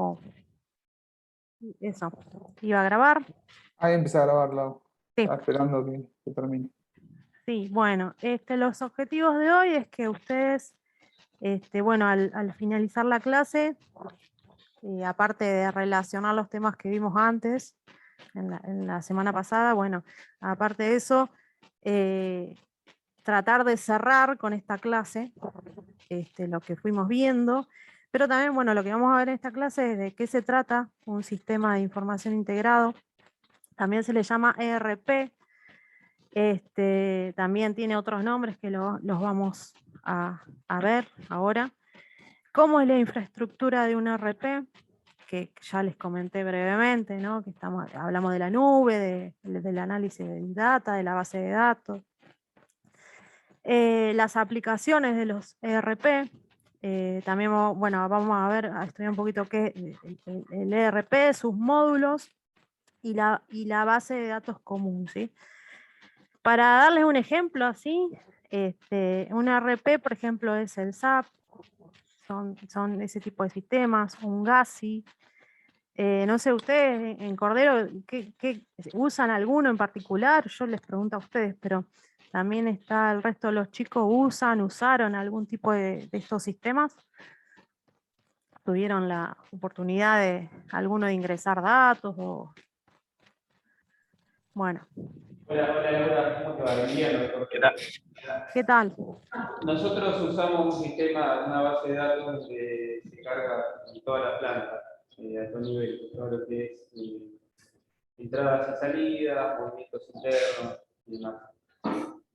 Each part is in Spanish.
o eso. Iba a grabar. Ahí empecé a grabarla. Sí. Estaba esperando que termine. Sí, bueno, los objetivos de hoy es que ustedes, bueno, al finalizar la clase, aparte de relacionar los temas que vimos antes, en la semana pasada, bueno, aparte de eso, tratar de cerrar con esta clase lo que fuimos viendo, pero también, bueno, lo que vamos a ver en esta clase es de qué se trata un sistema de información integrado. También se le llama ERP. También tiene otros nombres que los vamos a ver ahora. ¿Cómo es la infraestructura de un ERP? Que ya les comenté brevemente, ¿no? Que hablamos de la nube, del análisis de Big Data, de la base de datos. Las aplicaciones de los ERP, también bueno, vamos a estudiar un poquito qué el ERP, sus módulos y la base de datos común, ¿sí? Para darles un ejemplo así, un ERP, por ejemplo, es el SAP, son ese tipo de sistemas, un GASI. No sé, ustedes en Cordero, ¿qué usan alguno en particular? Yo les pregunto a ustedes, pero también está el resto de los chicos, ¿usaron algún tipo de estos sistemas? ¿Tuvieron la oportunidad de alguno de ingresar datos? Bueno. Hola, hola Laura, ¿cómo te va? Bien, doctor. ¿Qué tal? ¿Qué tal? Nosotros usamos un sistema, una base de datos donde se carga en toda la planta, a todo nivel, todo lo que es entradas y salidas, movimientos internos y demás.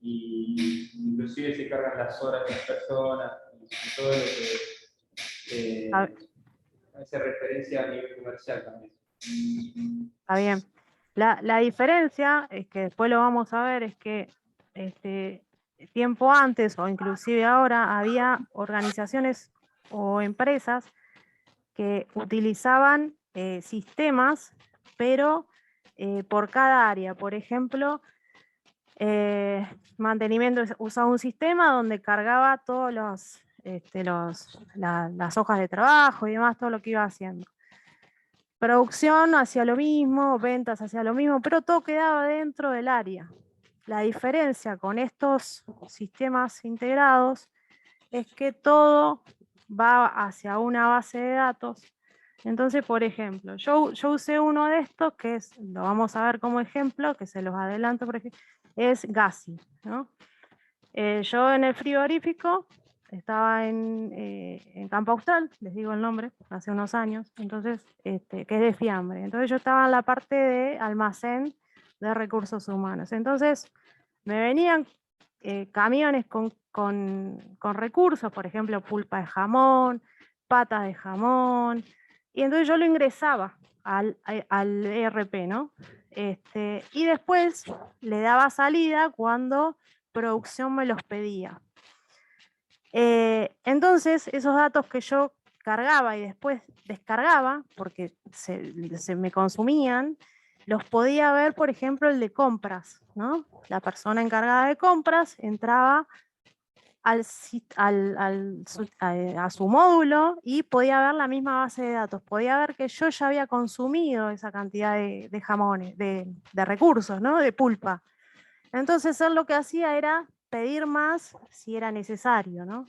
Y inclusive se cargan las horas de las personas y todo lo que hace referencia a nivel comercial también. Está bien. La diferencia, es que después lo vamos a ver, es que tiempo antes o inclusive ahora había organizaciones o empresas que utilizaban sistemas, pero por cada área. Por ejemplo, mantenimiento usaba un sistema donde cargaba todos las hojas de trabajo y demás, todo lo que iba haciendo. Producción hacía lo mismo, ventas hacía lo mismo, pero todo quedaba dentro del área. La diferencia con estos sistemas integrados es que todo va hacia una base de datos. Entonces, por ejemplo, yo usé uno de estos, que lo vamos a ver como ejemplo, que se los adelanto, por ejemplo, es GASI, ¿no? Yo en el frigorífico estaba en Campo Austral, les digo el nombre, hace unos años, entonces, que es de fiambre. Entonces yo estaba en la parte de almacén de recursos humanos. Entonces me venían camiones con recursos, por ejemplo, pulpa de jamón, patas de jamón, y entonces yo lo ingresaba al ERP, ¿no? Y después le daba salida cuando producción me los pedía. Entonces, esos datos que yo cargaba y después descargaba, porque se me consumían, los podía ver, por ejemplo, el de compras, ¿no? La persona encargada de compras entraba a su módulo y podía ver la misma base de datos, podía ver que yo ya había consumido esa cantidad de jamones, de recursos, ¿no? De pulpa. Entonces él lo que hacía era pedir más si era necesario, ¿no?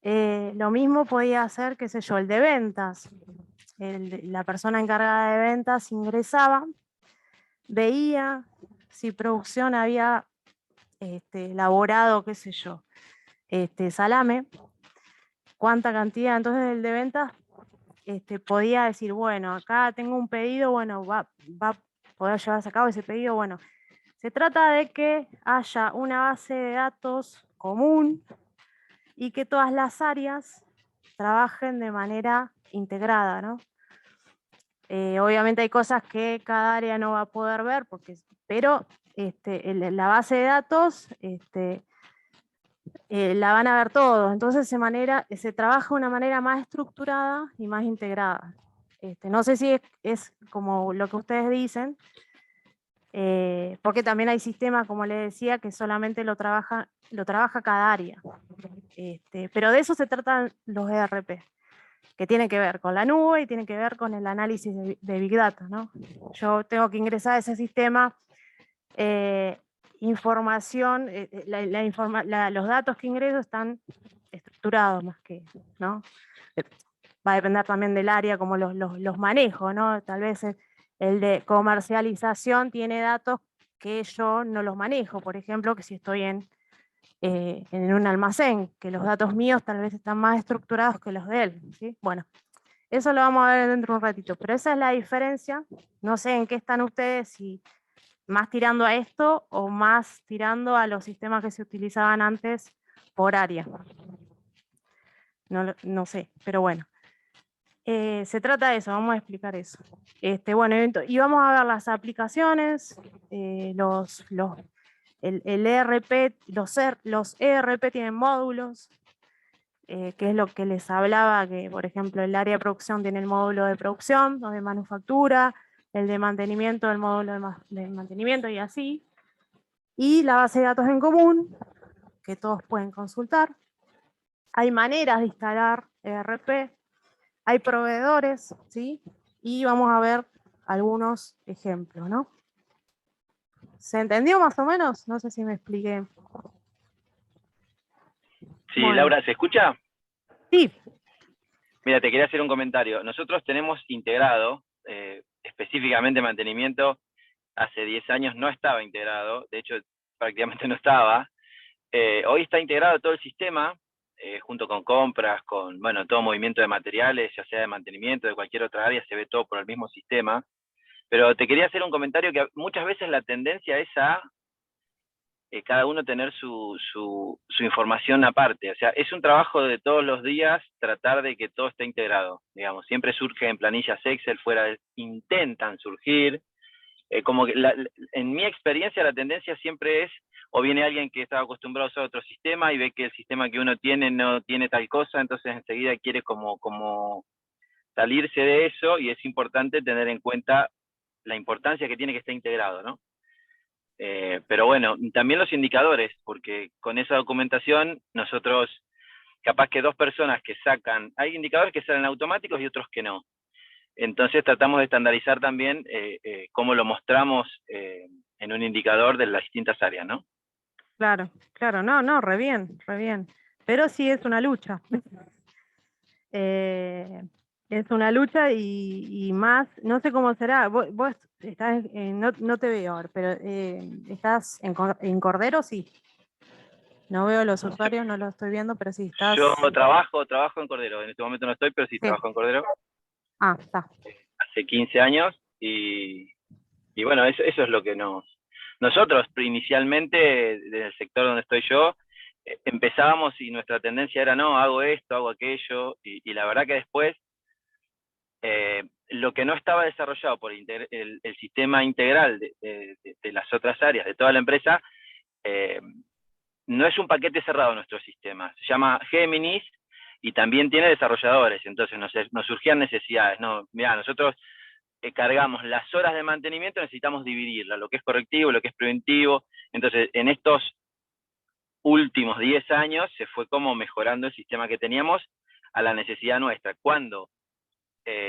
Lo mismo podía hacer, qué sé yo, el de ventas. La persona encargada de ventas ingresaba, veía si producción había elaborado, qué sé yo, salame, cuánta cantidad. Entonces el de ventas podía decir, bueno, acá tengo un pedido, bueno, va a poder llevarse a cabo ese pedido. Bueno, se trata de que haya una base de datos común y que todas las áreas trabajen de manera integrada, ¿no? Obviamente hay cosas que cada área no va a poder ver, pero la base de datos la van a ver todos. Entonces se trabaja de una manera más estructurada y más integrada. No sé si es como lo que ustedes dicen, porque también hay sistemas, como les decía, que solamente lo trabaja cada área. Pero de eso se tratan los ERP. que tiene que ver con la nube y tiene que ver con el análisis de Big Data, ¿no? Yo tengo que ingresar a ese sistema información, los datos que ingreso están estructurados más que, ¿no? Va a depender también del área, como los manejo, ¿no? Tal vez el de comercialización tiene datos que yo no los manejo, por ejemplo, que si estoy en un almacén, que los datos míos tal vez están más estructurados que los de él, ¿sí? Bueno, eso lo vamos a ver dentro de un ratito, pero esa es la diferencia. No sé en qué están ustedes, si más tirando a esto o más tirando a los sistemas que se utilizaban antes por área. No sé, pero bueno. Se trata de eso, vamos a explicar eso. Bueno, y vamos a ver las aplicaciones, el ERP, los ERP tienen módulos, que es lo que les hablaba, que por ejemplo el área de producción tiene el módulo de producción, o de manufactura, el de mantenimiento, el módulo de mantenimiento y así. Y la base de datos en común, que todos pueden consultar. Hay maneras de instalar ERP, hay proveedores, ¿sí? Y vamos a ver algunos ejemplos, ¿no? ¿Se entendió más o menos? No sé si me expliqué. Sí, Bueno. Laura, ¿se escucha? Sí. Mira, te quería hacer un comentario. Nosotros tenemos integrado, específicamente mantenimiento, hace 10 años no estaba integrado, de hecho prácticamente no estaba. Hoy está integrado todo el sistema, junto con compras, con bueno, todo movimiento de materiales, ya sea de mantenimiento, de cualquier otra área, se ve todo por el mismo sistema. Pero te quería hacer un comentario que muchas veces la tendencia es a cada uno tener su información aparte. O sea, es un trabajo de todos los días tratar de que todo esté integrado, digamos. Siempre surge en planillas Excel, intentan surgir. Como que en mi experiencia la tendencia siempre es, o viene alguien que estaba acostumbrado a usar otro sistema y ve que el sistema que uno tiene no tiene tal cosa, entonces enseguida quiere como salirse de eso, y es importante tener en cuenta la importancia que tiene que estar integrado, ¿no? Pero bueno, también los indicadores, porque con esa documentación nosotros, capaz que dos personas que sacan, hay indicadores que salen automáticos y otros que no. Entonces tratamos de estandarizar también cómo lo mostramos en un indicador de las distintas áreas, ¿no? Claro, no, re bien, re bien. Pero sí es una lucha. Es una lucha y más, no sé cómo será, vos estás, no te veo ahora, pero ¿estás en Cordero? Sí. No veo los usuarios, no lo estoy viendo, pero sí estás... Yo trabajo en Cordero, en este momento no estoy, pero sí trabajo en Cordero. Ah, está. Hace 15 años y bueno, eso es lo que nosotros inicialmente, desde el sector donde estoy yo, empezábamos y nuestra tendencia era, no, hago esto, hago aquello, y la verdad que después, lo que no estaba desarrollado por el sistema integral de las otras áreas, de toda la empresa, no es un paquete cerrado nuestro sistema, se llama Géminis y también tiene desarrolladores, entonces nos surgían necesidades, no, mirá, nosotros cargamos las horas de mantenimiento, necesitamos dividirla, lo que es correctivo, lo que es preventivo. Entonces, en estos últimos 10 años se fue como mejorando el sistema que teníamos a la necesidad nuestra. Cuando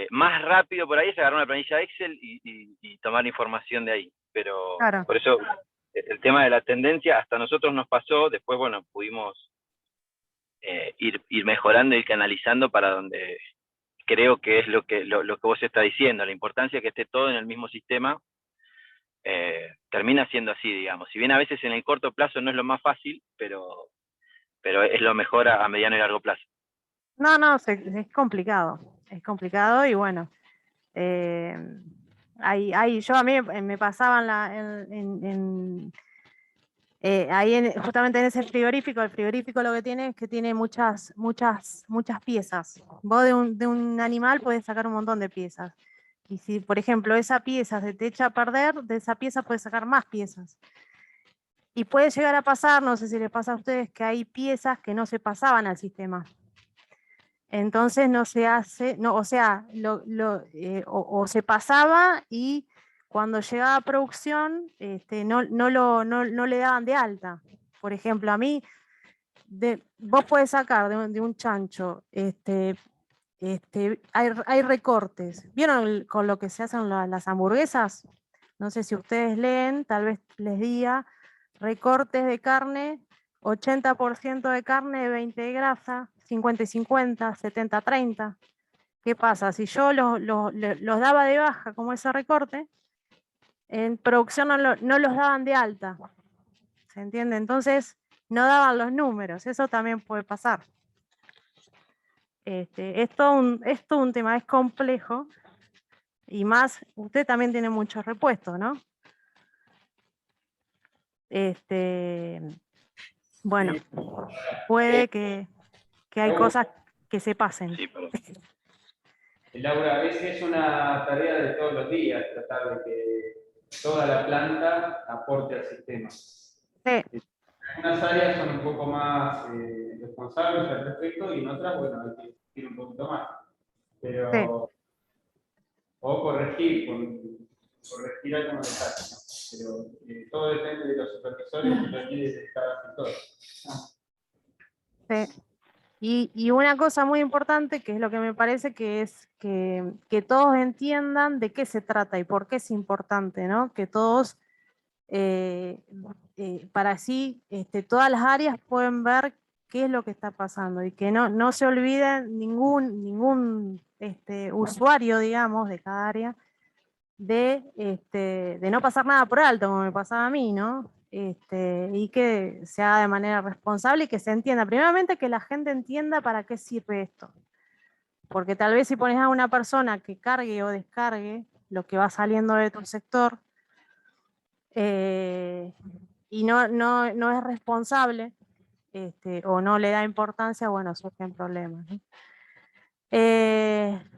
más rápido por ahí es agarrar una planilla Excel y tomar información de ahí. Pero Claro. por eso el tema de la tendencia hasta nosotros nos pasó, después, bueno, pudimos ir mejorando y canalizando para donde creo que es lo que vos estás diciendo, la importancia de que esté todo en el mismo sistema, termina siendo así, digamos. Si bien a veces en el corto plazo no es lo más fácil, pero es lo mejor a mediano y largo plazo. No, es complicado y bueno, yo a mí me pasaban justamente en ese frigorífico. El frigorífico lo que tiene es que tiene muchas piezas. Vos de un animal podés sacar un montón de piezas. Y si, por ejemplo, esa pieza se te echa a perder, de esa pieza puedes sacar más piezas. Y puede llegar a pasar, no sé si les pasa a ustedes, que hay piezas que no se pasaban al sistema. Entonces no se hace, no, o sea, o se pasaba y cuando llegaba a producción no le daban de alta. Por ejemplo, a mí, vos podés sacar de un chancho hay recortes. ¿Vieron con lo que se hacen las hamburguesas? No sé si ustedes leen, tal vez les diga, recortes de carne, 80% de carne, 20 de grasa, 50 y 50, 70, 30. ¿Qué pasa? Si yo los daba de baja como ese recorte, en producción no los daban de alta. ¿Se entiende? Entonces no daban los números. Eso también puede pasar. Es todo un tema, es complejo. Y más, usted también tiene muchos repuestos, ¿no? Bueno, puede que hay cosas que se pasen. Sí, perdón. Laura, a veces es una tarea de todos los días tratar de que toda la planta aporte al sistema. Sí. Algunas áreas son un poco más responsables al respecto y en otras, bueno, hay que ir un poquito más. Pero, Sí. o corregir algunos detalles, ¿no? Pero todo depende de los supervisores y los líderes de cada sector. Sí. Y una cosa muy importante, que es lo que me parece que es que todos entiendan de qué se trata y por qué es importante, ¿no? Que todos, para así, todas las áreas pueden ver qué es lo que está pasando y que no se olviden ningún usuario, digamos, de cada área, de no pasar nada por alto, como me pasaba a mí, ¿no? Y que se haga de manera responsable y que se entienda. Primeramente, que la gente entienda para qué sirve esto. Porque tal vez si pones a una persona que cargue o descargue lo que va saliendo de tu sector y no es responsable o no le da importancia, bueno, surgen problemas, ¿no?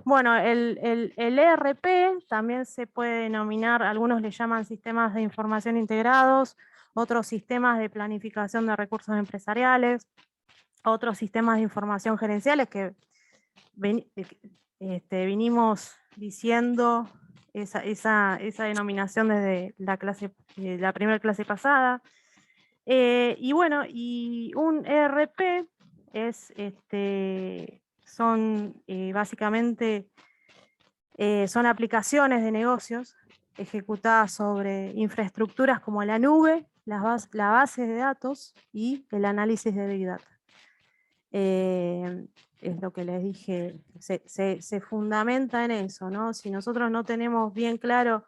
Bueno, el ERP también se puede denominar, algunos le llaman sistemas de información integrados, otros sistemas de planificación de recursos empresariales, otros sistemas de información gerenciales que vinimos diciendo esa denominación desde la primera clase pasada. Y bueno, y un ERP son básicamente son aplicaciones de negocios ejecutadas sobre infraestructuras como la nube, la base de datos y el análisis de Big Data. Es lo que les dije, se fundamenta en eso, ¿no? Si nosotros no tenemos bien claro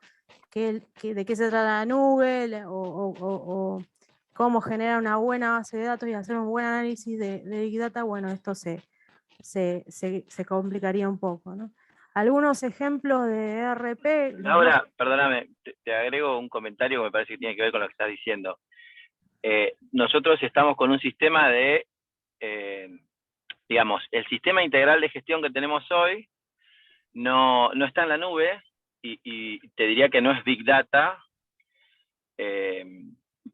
de qué se trata la nube o cómo generar una buena base de datos y hacer un buen análisis de Big Data, bueno, esto se complicaría un poco, ¿no? Algunos ejemplos de ERP. Laura, perdóname, te agrego un comentario que me parece que tiene que ver con lo que estás diciendo. Nosotros estamos con un sistema de, digamos, el sistema integral de gestión que tenemos hoy no está en la nube y te diría que no es Big Data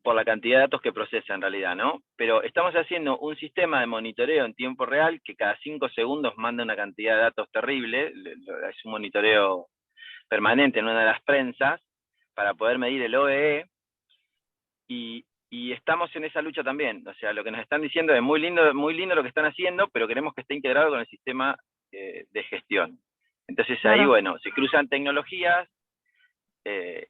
por la cantidad de datos que procesa en realidad, ¿no? Pero estamos haciendo un sistema de monitoreo en tiempo real que cada 5 segundos manda una cantidad de datos terrible, es un monitoreo permanente en una de las prensas para poder medir el OEE y estamos en esa lucha también. O sea, lo que nos están diciendo es muy lindo lo que están haciendo, pero queremos que esté integrado con el sistema de gestión. Entonces ahí, bueno, se cruzan tecnologías,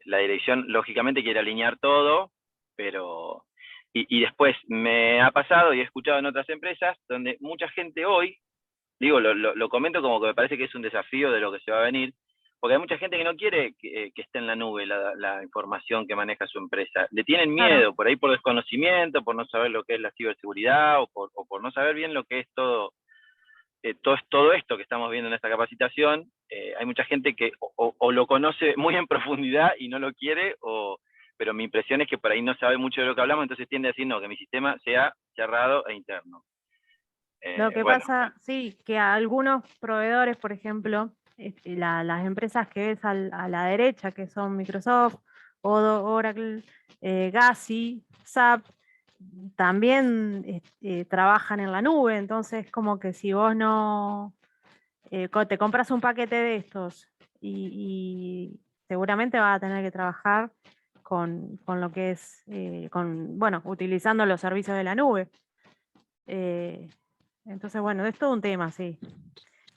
la dirección lógicamente quiere alinear todo, pero... Y después me ha pasado y he escuchado en otras empresas donde mucha gente hoy, digo, lo comento como que me parece que es un desafío de lo que se va a venir, porque hay mucha gente que no quiere que esté en la nube la información que maneja su empresa. Le tienen miedo, por ahí por desconocimiento, por no saber lo que es la ciberseguridad, o por no saber bien lo que es todo esto que estamos viendo en esta capacitación. Hay mucha gente que o lo conoce muy en profundidad y no lo quiere, pero mi impresión es que por ahí no sabe mucho de lo que hablamos, entonces tiende a decir no, que mi sistema sea cerrado e interno. Lo que pasa, sí, que a algunos proveedores, por ejemplo, las empresas que ves a la derecha, que son Microsoft, Oracle, Gazi, SAP, también trabajan en la nube, entonces como que si vos no te compras un paquete de estos y seguramente vas a tener que trabajar con lo que es, utilizando los servicios de la nube. Entonces, bueno, es todo un tema, sí.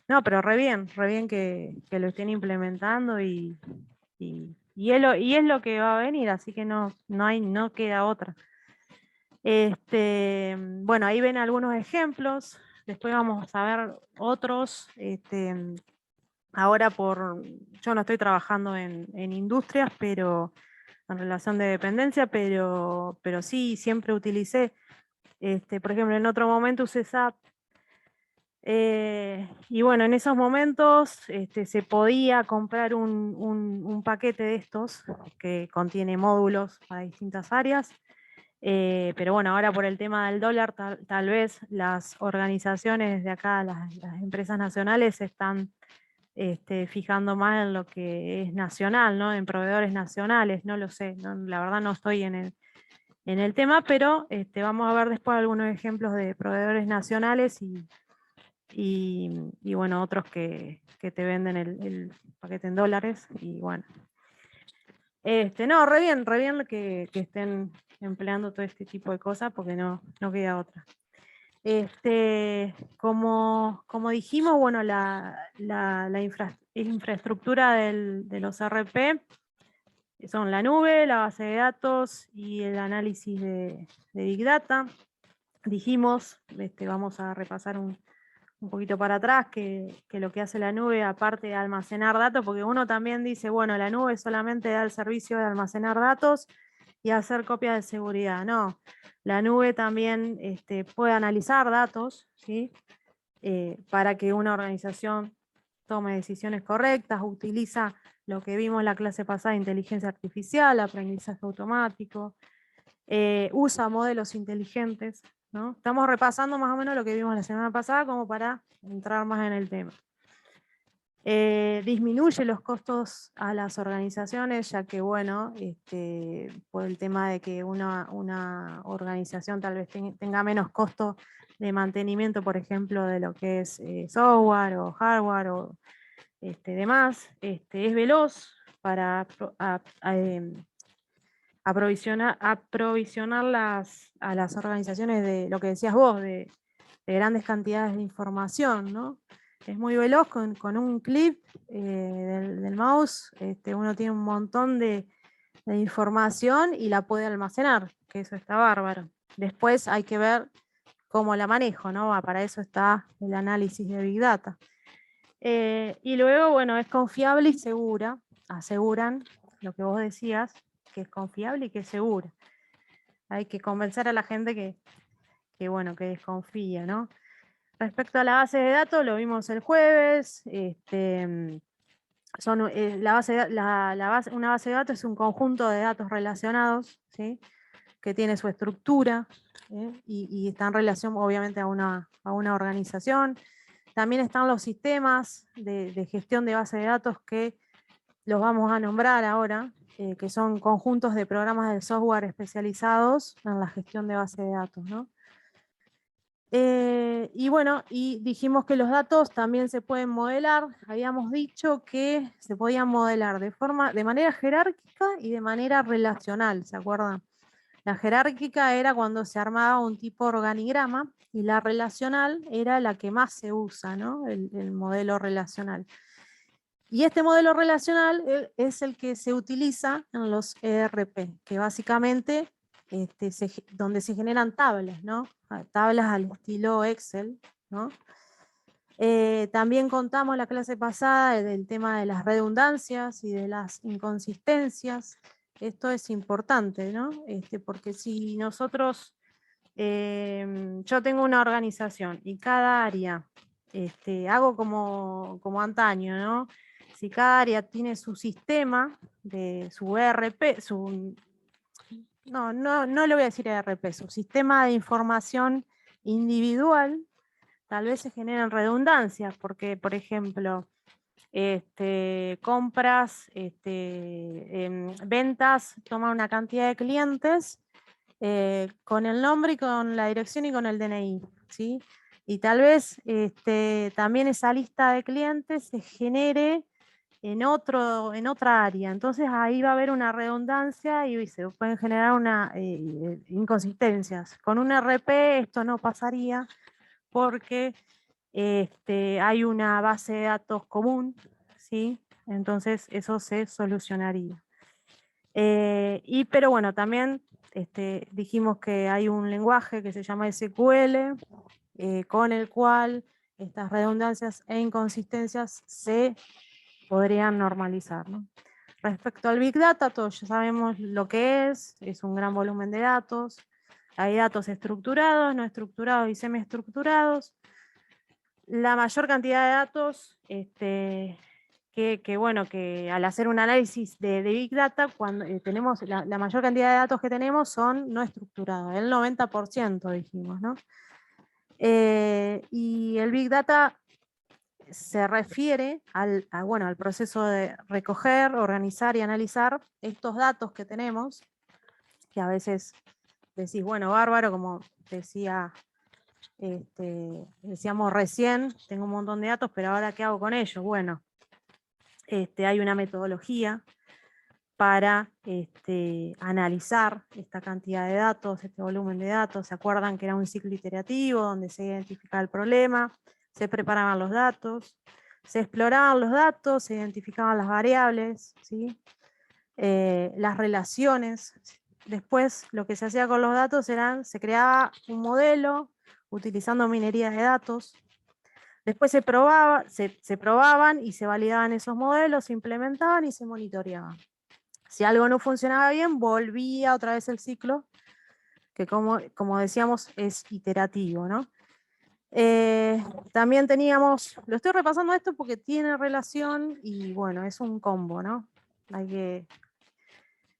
No, pero re bien que lo estén implementando y es lo que va a venir, así que no queda otra. Bueno, ahí ven algunos ejemplos, después vamos a ver otros. Ahora yo no estoy trabajando en industrias, pero en relación de dependencia, pero sí, siempre utilicé, por ejemplo, en otro momento usé SAP. Y bueno, en esos momentos se podía comprar un paquete de estos que contiene módulos para distintas áreas. Pero bueno, ahora por el tema del dólar, tal vez las organizaciones de acá, las empresas nacionales, se están fijando más en lo que es nacional, ¿no? En proveedores nacionales, no lo sé, la verdad no estoy en el tema, pero vamos a ver después algunos ejemplos de proveedores nacionales y bueno, otros que te venden el paquete en dólares y bueno. No, re bien que estén empleando todo este tipo de cosas porque no queda otra. Como dijimos, bueno, la infraestructura de los RP son la nube, la base de datos y el análisis de Big Data. Dijimos, vamos a repasar un poquito para atrás, que lo que hace la nube, aparte de almacenar datos, porque uno también dice, bueno, la nube solamente da el servicio de almacenar datos y hacer copias de seguridad. No, la nube también puede analizar datos, ¿sí? Para que una organización tome decisiones correctas, utiliza lo que vimos en la clase pasada, inteligencia artificial, aprendizaje automático, usa modelos inteligentes, ¿no? Estamos repasando más o menos lo que vimos la semana pasada como para entrar más en el tema. Disminuye los costos a las organizaciones, ya que, bueno, por el tema de que una organización tal vez tenga menos costo de mantenimiento, por ejemplo, de lo que es software o hardware o demás, es veloz para aprovisionar a las organizaciones de lo que decías vos, de grandes cantidades de información, ¿no? Es muy veloz, con un clic del mouse, uno tiene un montón de información y la puede almacenar, que eso está bárbaro. Después hay que ver cómo la manejo, ¿no? Para eso está el análisis de Big Data. Y luego, bueno, es confiable y segura, aseguran lo que vos decías, que es confiable y que es segura. Hay que convencer a la gente bueno, que desconfía, ¿no? Respecto a la base de datos, lo vimos el jueves. Una base de datos es un conjunto de datos relacionados, ¿sí? Que tiene su estructura, y está en relación, obviamente, a una organización. También están los sistemas de gestión de base de datos que los vamos a nombrar ahora, que son conjuntos de programas de software especializados en la gestión de base de datos, ¿no? Y bueno, y dijimos que los datos también se pueden modelar. Habíamos dicho que se podían modelar de manera jerárquica y de manera relacional, ¿se acuerdan? La jerárquica era cuando se armaba un tipo organigrama y la relacional era la que más se usa, ¿no? El modelo relacional. Y este modelo relacional es el que se utiliza en los ERP, que básicamente donde se generan tablas, ¿no? Tablas al estilo Excel, ¿no? También contamos la clase pasada del tema de las redundancias y de las inconsistencias. Esto es importante, ¿no? Porque si nosotros, yo tengo una organización y cada área, hago como antaño, ¿no? Si cada área tiene su sistema, de su ERP, no le voy a decir ERP, su sistema de información individual, tal vez se generan redundancias, porque, por ejemplo, compras, ventas, toma una cantidad de clientes con el nombre y con la dirección y con el DNI, ¿sí? Y tal vez también esa lista de clientes se genere en otra área. Entonces ahí va a haber una redundancia y se pueden generar inconsistencias. Con un RP esto no pasaría porque hay una base de datos común, ¿sí? Entonces eso se solucionaría. Pero bueno, también dijimos que hay un lenguaje que se llama SQL, con el cual estas redundancias e inconsistencias se podrían normalizar, ¿no? Respecto al Big Data, todos ya sabemos lo que es un gran volumen de datos. Hay datos estructurados, no estructurados y semiestructurados. La mayor cantidad de datos, que al hacer un análisis de Big Data, cuando tenemos la mayor cantidad de datos que tenemos son no estructurados, el 90% dijimos, ¿no? Y el Big Data se refiere al proceso de recoger, organizar y analizar estos datos que tenemos, que a veces decís, bueno, bárbaro, como decíamos recién, tengo un montón de datos, pero ahora ¿qué hago con ellos? Bueno, hay una metodología para analizar esta cantidad de datos, este volumen de datos. ¿Se acuerdan que era un ciclo iterativo donde se identificaba el problema, se preparaban los datos, se exploraban los datos, se identificaban las variables, ¿sí? Las relaciones? Después lo que se hacía con los datos se creaba un modelo utilizando minería de datos. Después se probaban y se validaban esos modelos, se implementaban y se monitoreaban. Si algo no funcionaba bien, volvía otra vez el ciclo, que como decíamos es iterativo, ¿no? También teníamos, lo estoy repasando esto porque tiene relación y bueno, es un combo, ¿no?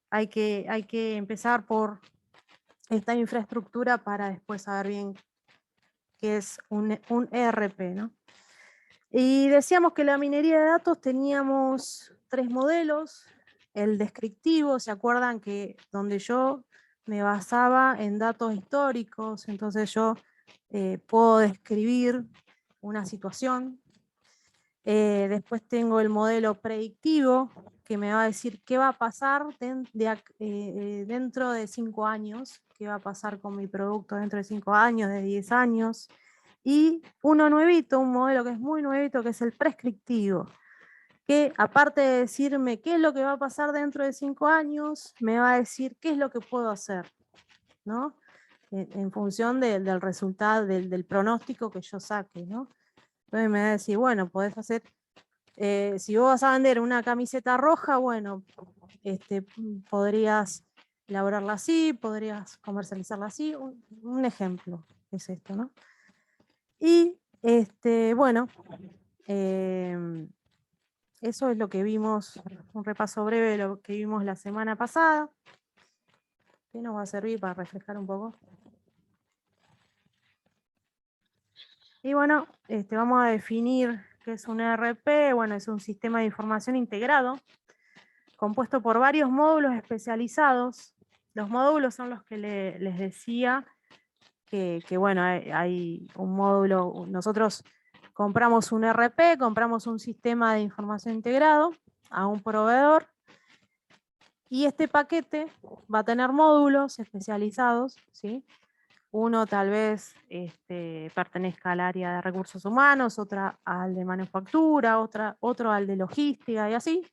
Hay que empezar por esta infraestructura para después saber bien qué es un ERP, ¿no? Y decíamos que la minería de datos teníamos 3 modelos. El descriptivo, ¿se acuerdan que donde yo me basaba en datos históricos? Entonces yo puedo describir una situación. Después tengo el modelo predictivo, que me va a decir qué va a pasar dentro de 5 años, qué va a pasar con mi producto dentro de 5 años, de 10 años. Y uno nuevito, un modelo que es muy nuevito, que es el prescriptivo, que aparte de decirme qué es lo que va a pasar dentro de 5 años, me va a decir qué es lo que puedo hacer, ¿no? En función del resultado, del pronóstico que yo saque, ¿no? Entonces me va a decir, bueno, podés hacer, si vos vas a vender una camiseta roja, bueno, podrías elaborarla así, podrías comercializarla así, un ejemplo es esto, ¿no? Y bueno, eso es lo que vimos, un repaso breve de lo que vimos la semana pasada, que nos va a servir para refrescar un poco. Y bueno, vamos a definir qué es un ERP. Bueno, es un sistema de información integrado, compuesto por varios módulos especializados. Los módulos son los que les decía que bueno, hay un módulo, nosotros compramos un ERP, compramos un sistema de información integrado a un proveedor, y este paquete va a tener módulos especializados, ¿sí? Uno tal vez pertenezca al área de recursos humanos, otra al de manufactura, otro al de logística y así,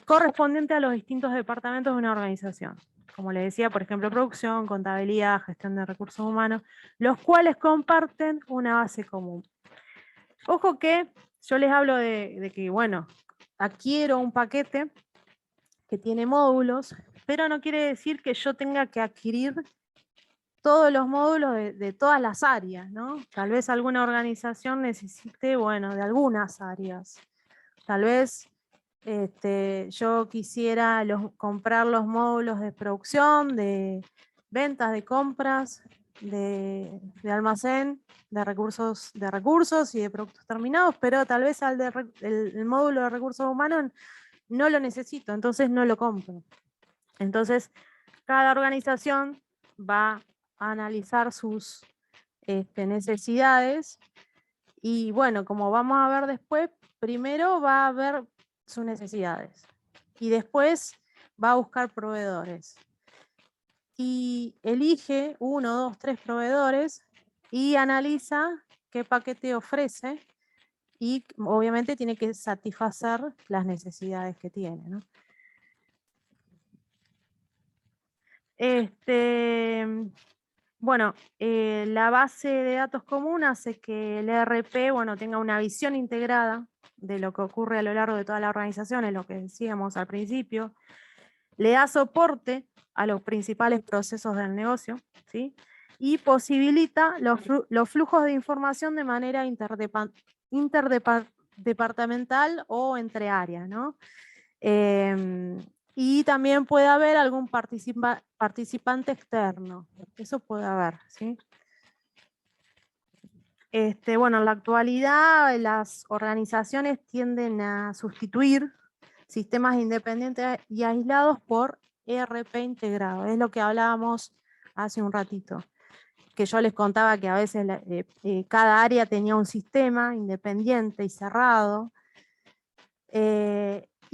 correspondiente a los distintos departamentos de una organización. Como les decía, por ejemplo, producción, contabilidad, gestión de recursos humanos, los cuales comparten una base común. Ojo que yo les hablo de que, bueno, adquiero un paquete que tiene módulos, pero no quiere decir que yo tenga que adquirir todos los módulos de todas las áreas, ¿no? Tal vez alguna organización necesite, bueno, de algunas áreas. Tal vez yo quisiera comprar los módulos de producción, de ventas, de compras, de almacén, de recursos y de productos terminados, pero tal vez el módulo de recursos humanos no lo necesito, entonces no lo compro. Entonces, cada organización va a analizar sus necesidades y bueno, como vamos a ver después, primero va a ver sus necesidades y después va a buscar proveedores. Y elige 1, 2, 3 proveedores y analiza qué paquete ofrece y obviamente tiene que satisfacer las necesidades que tiene, ¿no? Bueno, la base de datos común hace que el ERP, bueno, tenga una visión integrada de lo que ocurre a lo largo de toda la organización, es lo que decíamos al principio. Le da soporte a los principales procesos del negocio, ¿sí? Y posibilita los flujos de información de manera interdepartamental o entre áreas, ¿no? Y también puede haber algún participante externo, eso puede haber, ¿sí? Bueno, en la actualidad las organizaciones tienden a sustituir sistemas independientes y aislados por ERP integrado. Es lo que hablábamos hace un ratito, que yo les contaba que a veces cada área tenía un sistema independiente y cerrado,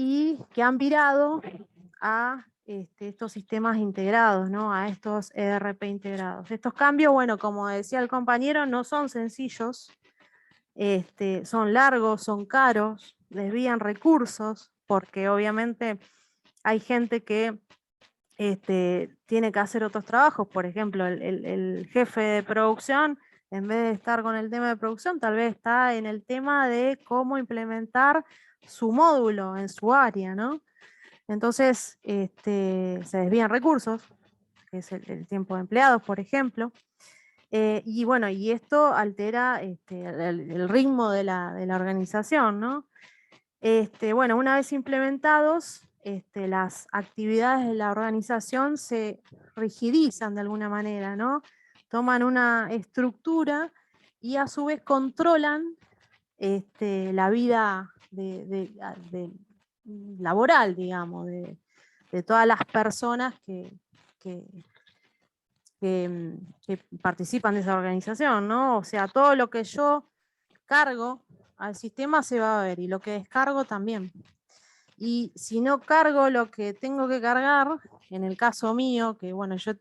y que han virado a estos sistemas integrados, ¿no? A estos ERP integrados. Estos cambios, bueno, como decía el compañero, no son sencillos, son largos, son caros, desvían recursos, porque obviamente hay gente que tiene que hacer otros trabajos. Por ejemplo, el jefe de producción, en vez de estar con el tema de producción, tal vez está en el tema de cómo implementar su módulo en su área, ¿no? Entonces, se desvían recursos, que es el tiempo de empleados, por ejemplo. Y bueno, y esto altera el ritmo de la organización, ¿no? Bueno, una vez implementados, las actividades de la organización se rigidizan de alguna manera, ¿no? Toman una estructura y a su vez controlan la vida laboral, digamos, de todas las personas que, que participan de esa organización, ¿no? O sea, todo lo que yo cargo al sistema se va a ver y lo que descargo también. Y si no cargo lo que tengo que cargar, en el caso mío, que bueno, yo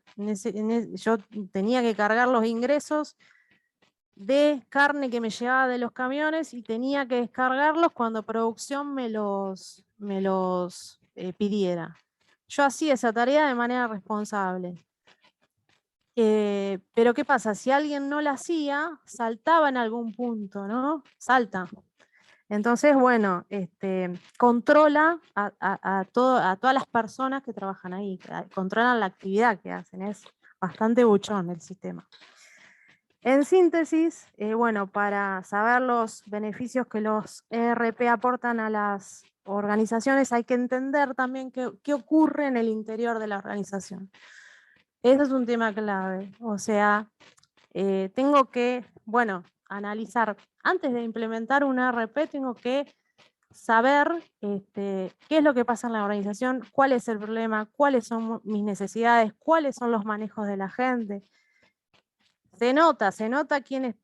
tenía que cargar los ingresos de carne que me llevaba de los camiones y tenía que descargarlos cuando producción me los pidiera. Yo hacía esa tarea de manera responsable. Pero ¿qué pasa? Si alguien no la hacía, saltaba en algún punto, ¿no? Salta. Entonces, bueno, controla a todas las personas que trabajan ahí, controlan la actividad que hacen, es bastante buchón el sistema. En síntesis, bueno, para saber los beneficios que los ERP aportan a las organizaciones, hay que entender también qué ocurre en el interior de la organización. Ese es un tema clave, o sea, tengo que, bueno, analizar, antes de implementar un ERP, tengo que saber qué es lo que pasa en la organización, cuál es el problema, cuáles son mis necesidades, cuáles son los manejos de la gente. Se nota quién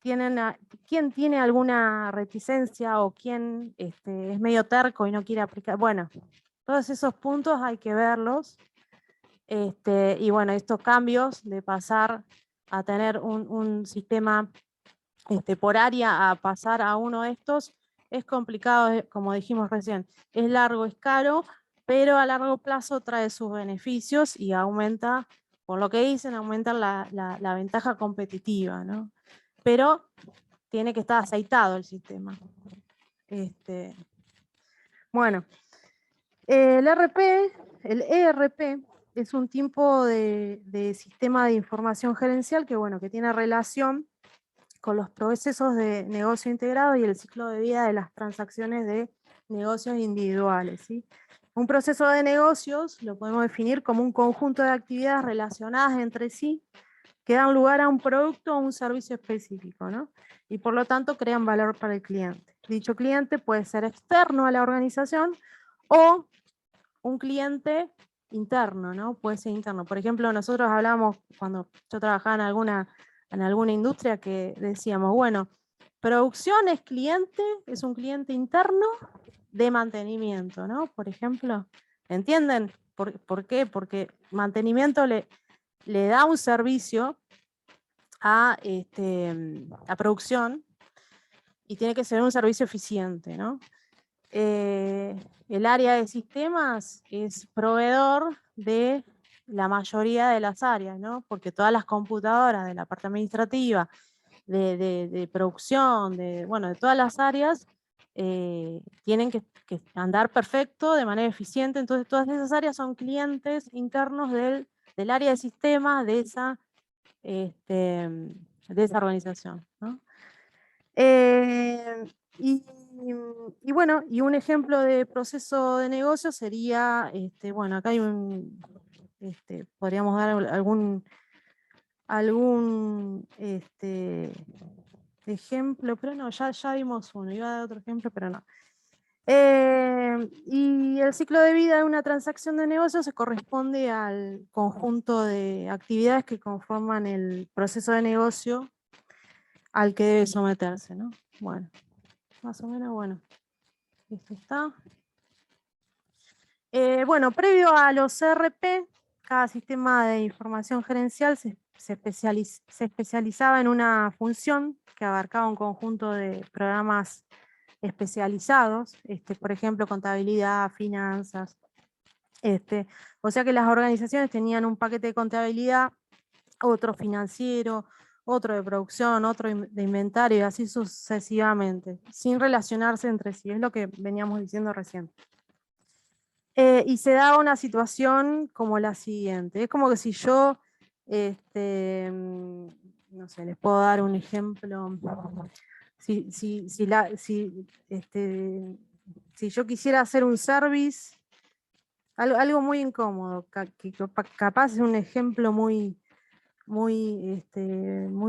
tiene alguna reticencia o quién es medio terco y no quiere aplicar. Bueno, todos esos puntos hay que verlos. Y bueno, estos cambios de pasar a tener un sistema por área a pasar a uno de estos es complicado, como dijimos recién. Es largo, es caro, pero a largo plazo trae sus beneficios y aumenta, por lo que dicen, aumenta la ventaja competitiva, ¿no? Pero tiene que estar aceitado el sistema. Bueno, el ERP es un tipo de sistema de información gerencial que, bueno, que tiene relación con los procesos de negocio integrado y el ciclo de vida de las transacciones de negocios individuales, ¿sí? Un proceso de negocios lo podemos definir como un conjunto de actividades relacionadas entre sí que dan lugar a un producto o un servicio específico, ¿no? Y por lo tanto crean valor para el cliente. Dicho cliente puede ser externo a la organización o un cliente interno, ¿no? Puede ser interno. Por ejemplo, nosotros hablamos, cuando yo trabajaba en alguna industria, que decíamos, bueno, producción es cliente, es un cliente interno de mantenimiento, ¿no? Por ejemplo, ¿entienden? ¿Por qué? Porque mantenimiento le da un servicio a producción y tiene que ser un servicio eficiente, ¿no? El área de sistemas es proveedor de la mayoría de las áreas, ¿no? Porque todas las computadoras de la parte administrativa, de producción, de todas las áreas, tienen que andar perfecto, de manera eficiente. Entonces todas esas áreas son clientes internos del área de sistemas de esa organización, ¿no? Y bueno, y un ejemplo de proceso de negocio sería, bueno, acá hay podríamos dar algún ejemplo, pero no, ya dimos uno, iba a dar otro ejemplo, pero no. Y el ciclo de vida de una transacción de negocio se corresponde al conjunto de actividades que conforman el proceso de negocio al que debe someterse, ¿no? Bueno, más o menos, bueno, esto está. Bueno, previo a los ERP, cada sistema de información gerencial se especializaba en una función que abarcaba un conjunto de programas especializados, por ejemplo, contabilidad, finanzas. O sea que las organizaciones tenían un paquete de contabilidad, otro financiero, otro de producción, otro de inventario y así sucesivamente, sin relacionarse entre sí, es lo que veníamos diciendo recién. Y se daba una situación como la siguiente, es como que si yo, no sé, les puedo dar un ejemplo, si yo quisiera hacer un service, algo muy incómodo, que capaz es un ejemplo muy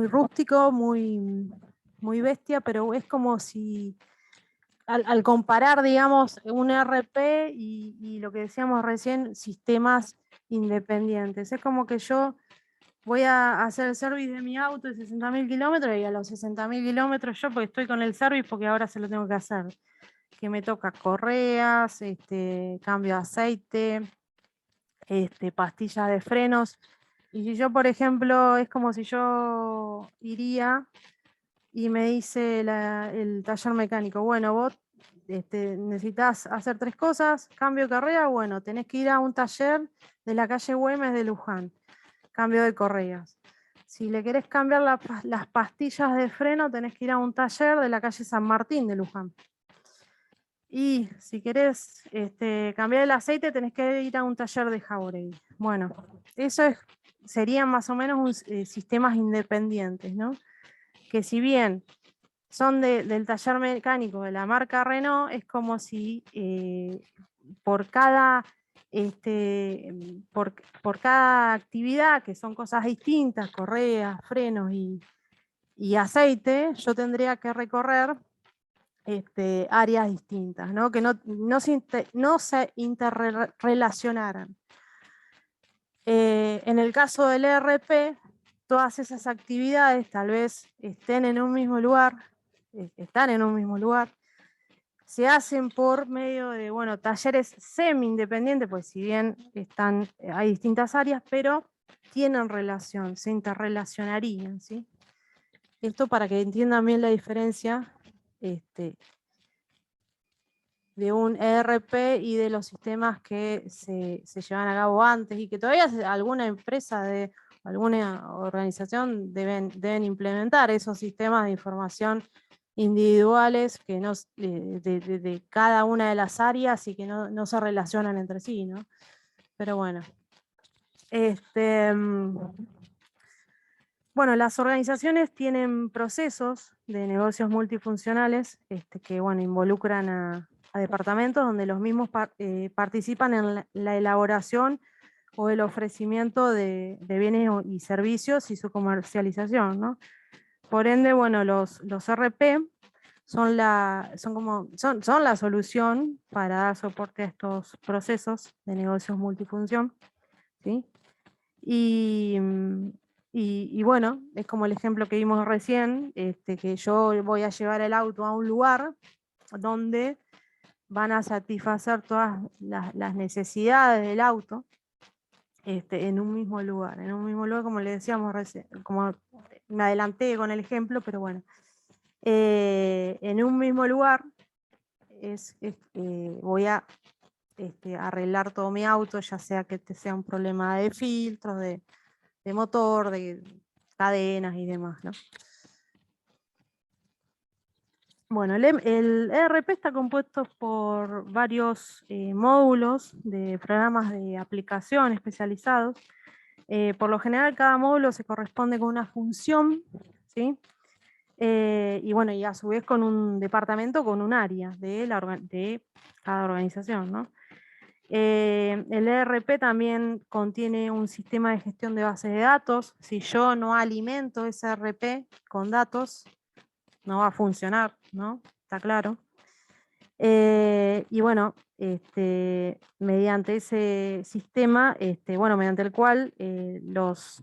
rústico, muy bestia, pero es como si al comparar, digamos, un ERP y lo que decíamos recién, sistemas independientes. Es como que yo voy a hacer el service de mi auto de 60.000 kilómetros y a los 60.000 kilómetros yo, porque estoy con el service, porque ahora se lo tengo que hacer. Que me toca correas, cambio de aceite, pastillas de frenos. Y si yo, por ejemplo, es como si yo iría y me dice el taller mecánico, bueno, vos necesitas hacer 3 cosas, cambio de correa, bueno, tenés que ir a un taller de la calle Güemes de Luján, cambio de correas. Si le querés cambiar las pastillas de freno, tenés que ir a un taller de la calle San Martín de Luján. Y si querés cambiar el aceite, tenés que ir a un taller de Jauregui. Bueno, eso serían más o menos sistemas independientes, ¿no? Que si bien son del taller mecánico de la marca Renault, es como si por cada actividad, que son cosas distintas, correas, frenos y aceite, yo tendría que recorrer áreas distintas, ¿no? Que no se interrelacionaran. En el caso del ERP, todas esas actividades tal vez están en un mismo lugar, se hacen por medio de, talleres semi-independientes, pues si bien hay distintas áreas, pero tienen relación, se interrelacionarían, ¿sí? Esto para que entiendan bien la diferencia de un ERP y de los sistemas que se llevan a cabo antes y que todavía alguna empresa alguna organización deben implementar esos sistemas de información individuales que no, de cada una de las áreas y que no se relacionan entre sí, ¿no? Pero bueno. Bueno, las organizaciones tienen procesos de negocios multifuncionales que involucran a departamentos donde los mismos participan en la elaboración o el ofrecimiento de bienes y servicios y su comercialización, ¿no? Por ende, los RP son la solución para dar soporte a estos procesos de negocios multifunción, ¿sí? Y bueno, es como el ejemplo que vimos recién, que yo voy a llevar el auto a un lugar donde van a satisfacer todas las necesidades del auto en un mismo lugar como le decíamos recién, como me adelanté con el ejemplo, pero bueno. En un mismo lugar voy a arreglar todo mi auto, ya sea que sea un problema de filtros, de motor, de cadenas y demás, ¿no? Bueno, el ERP está compuesto por varios módulos de programas de aplicación especializados. Por lo general, cada módulo se corresponde con una función, ¿sí? Y bueno, y a su vez con un departamento, con un área de cada organización, ¿no? El ERP también contiene un sistema de gestión de bases de datos. Si yo no alimento ese ERP con datos, no va a funcionar, ¿no? Está claro. Y bueno, mediante ese sistema, bueno, mediante el cual todos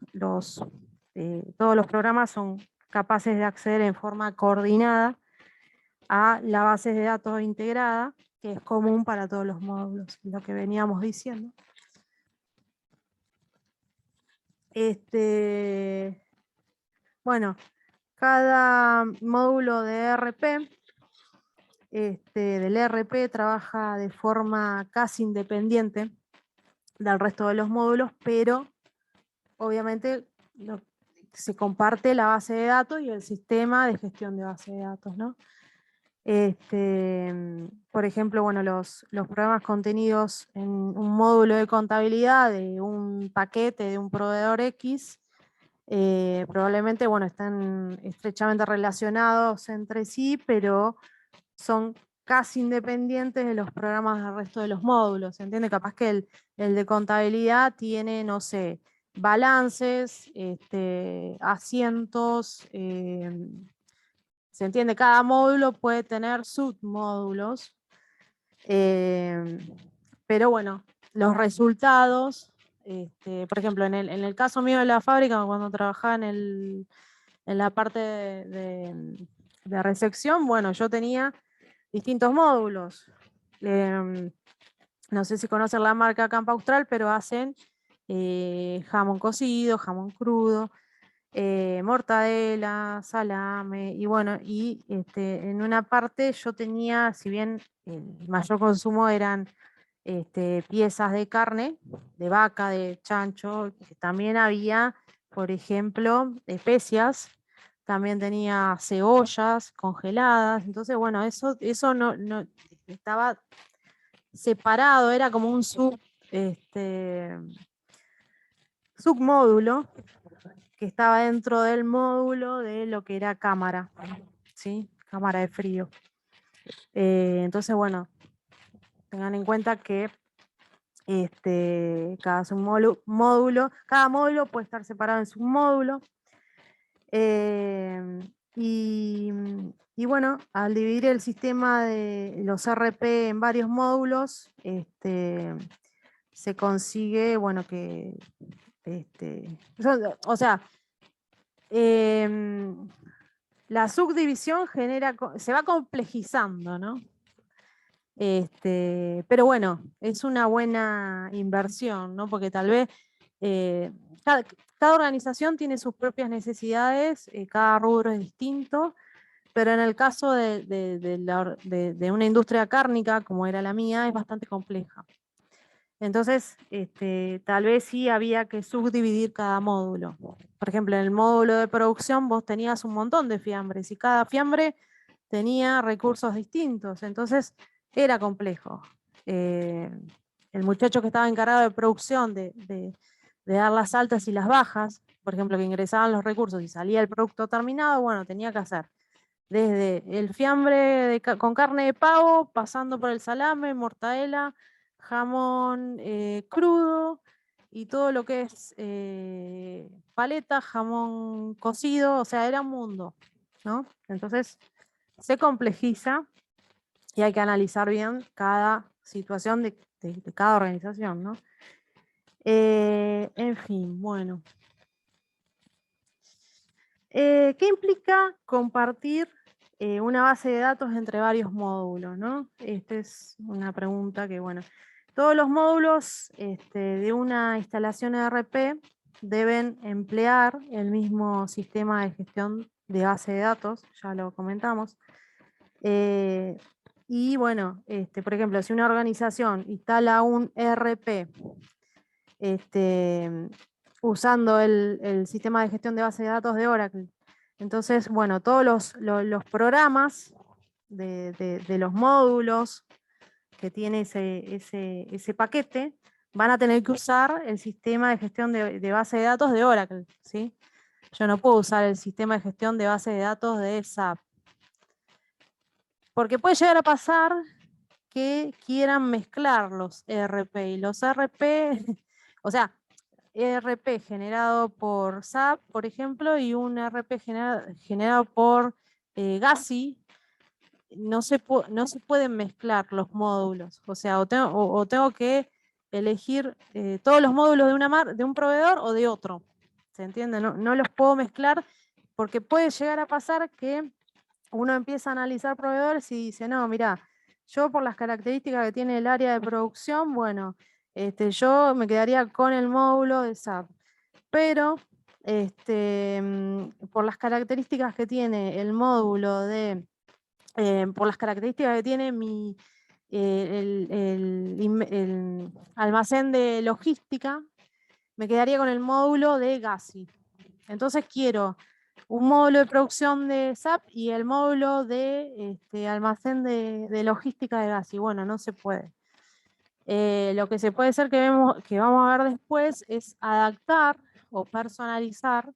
los programas son capaces de acceder en forma coordinada a la base de datos integrada, que es común para todos los módulos, lo que veníamos diciendo. Bueno, cada módulo de ERP, del ERP, trabaja de forma casi independiente del resto de los módulos, pero obviamente se comparte la base de datos y el sistema de gestión de base de datos, ¿no? Por ejemplo, bueno, los programas contenidos en un módulo de contabilidad de un paquete de un proveedor X, probablemente, bueno, están estrechamente relacionados entre sí, pero son casi independientes de los programas del resto de los módulos, ¿se entiende? Capaz que el de contabilidad tiene, no sé, balances, asientos, ¿se entiende? Cada módulo puede tener submódulos, pero bueno, los resultados, por ejemplo, en el caso mío de la fábrica, cuando trabajaba en la parte de recepción, bueno, yo tenía distintos módulos. No sé si conocen la marca Campa Austral, pero hacen jamón cocido, jamón crudo, mortadela, salame, y bueno, y en una parte yo tenía, si bien el mayor consumo eran piezas de carne, de vaca, de chancho, también había, por ejemplo, especias, también tenía cebollas congeladas, entonces bueno, eso no estaba separado, era como un submódulo que estaba dentro del módulo de lo que era cámara, ¿sí? Cámara de frío. Entonces, bueno, tengan en cuenta que cada módulo puede estar separado en submódulo. Y bueno, al dividir el sistema de los RP en varios módulos, se consigue, bueno, que, o sea, la subdivisión se va complejizando, ¿no? Pero bueno, es una buena inversión, ¿no? Porque tal vez cada organización tiene sus propias necesidades, cada rubro es distinto, pero en el caso de una industria cárnica, como era la mía, es bastante compleja. Entonces, tal vez sí había que subdividir cada módulo. Por ejemplo, en el módulo de producción vos tenías un montón de fiambres y cada fiambre tenía recursos distintos, entonces era complejo. El muchacho que estaba encargado de producción, de dar las altas y las bajas, por ejemplo, que ingresaban los recursos y salía el producto terminado, bueno, tenía que hacer desde el fiambre con carne de pavo, pasando por el salame, mortadela, jamón crudo y todo lo que es paleta, jamón cocido, o sea, era un mundo, ¿no? Entonces se complejiza y hay que analizar bien cada situación de cada organización, ¿no? En fin, bueno. ¿Qué implica compartir una base de datos entre varios módulos, ¿no? Esta es una pregunta que, bueno, todos los módulos de una instalación ERP deben emplear el mismo sistema de gestión de base de datos, ya lo comentamos. Y bueno, por ejemplo, si una organización instala un ERP usando el sistema de gestión de base de datos de Oracle, entonces, bueno, todos los programas de los módulos que tiene ese paquete van a tener que usar el sistema de gestión de base de datos de Oracle, ¿sí? Yo no puedo usar el sistema de gestión de base de datos de SAP. Porque puede llegar a pasar que quieran mezclar los ERP y los ERP, o sea, ERP generado por SAP, por ejemplo, y un ERP generado por GASI, no se pueden mezclar los módulos. O sea, o tengo que elegir todos los módulos de un proveedor o de otro. ¿Se entiende? No los puedo mezclar porque puede llegar a pasar que uno empieza a analizar proveedores y dice, no, mira, yo por las características que tiene el área de producción, bueno, yo me quedaría con el módulo de SAP. Pero por las características que tiene el módulo por las características que tiene el almacén de logística, me quedaría con el módulo de GASI. Entonces quiero un módulo de producción de SAP y el módulo de almacén de logística de GASI. Bueno, no se puede. Lo que se puede hacer que vamos a ver después es adaptar o personalizar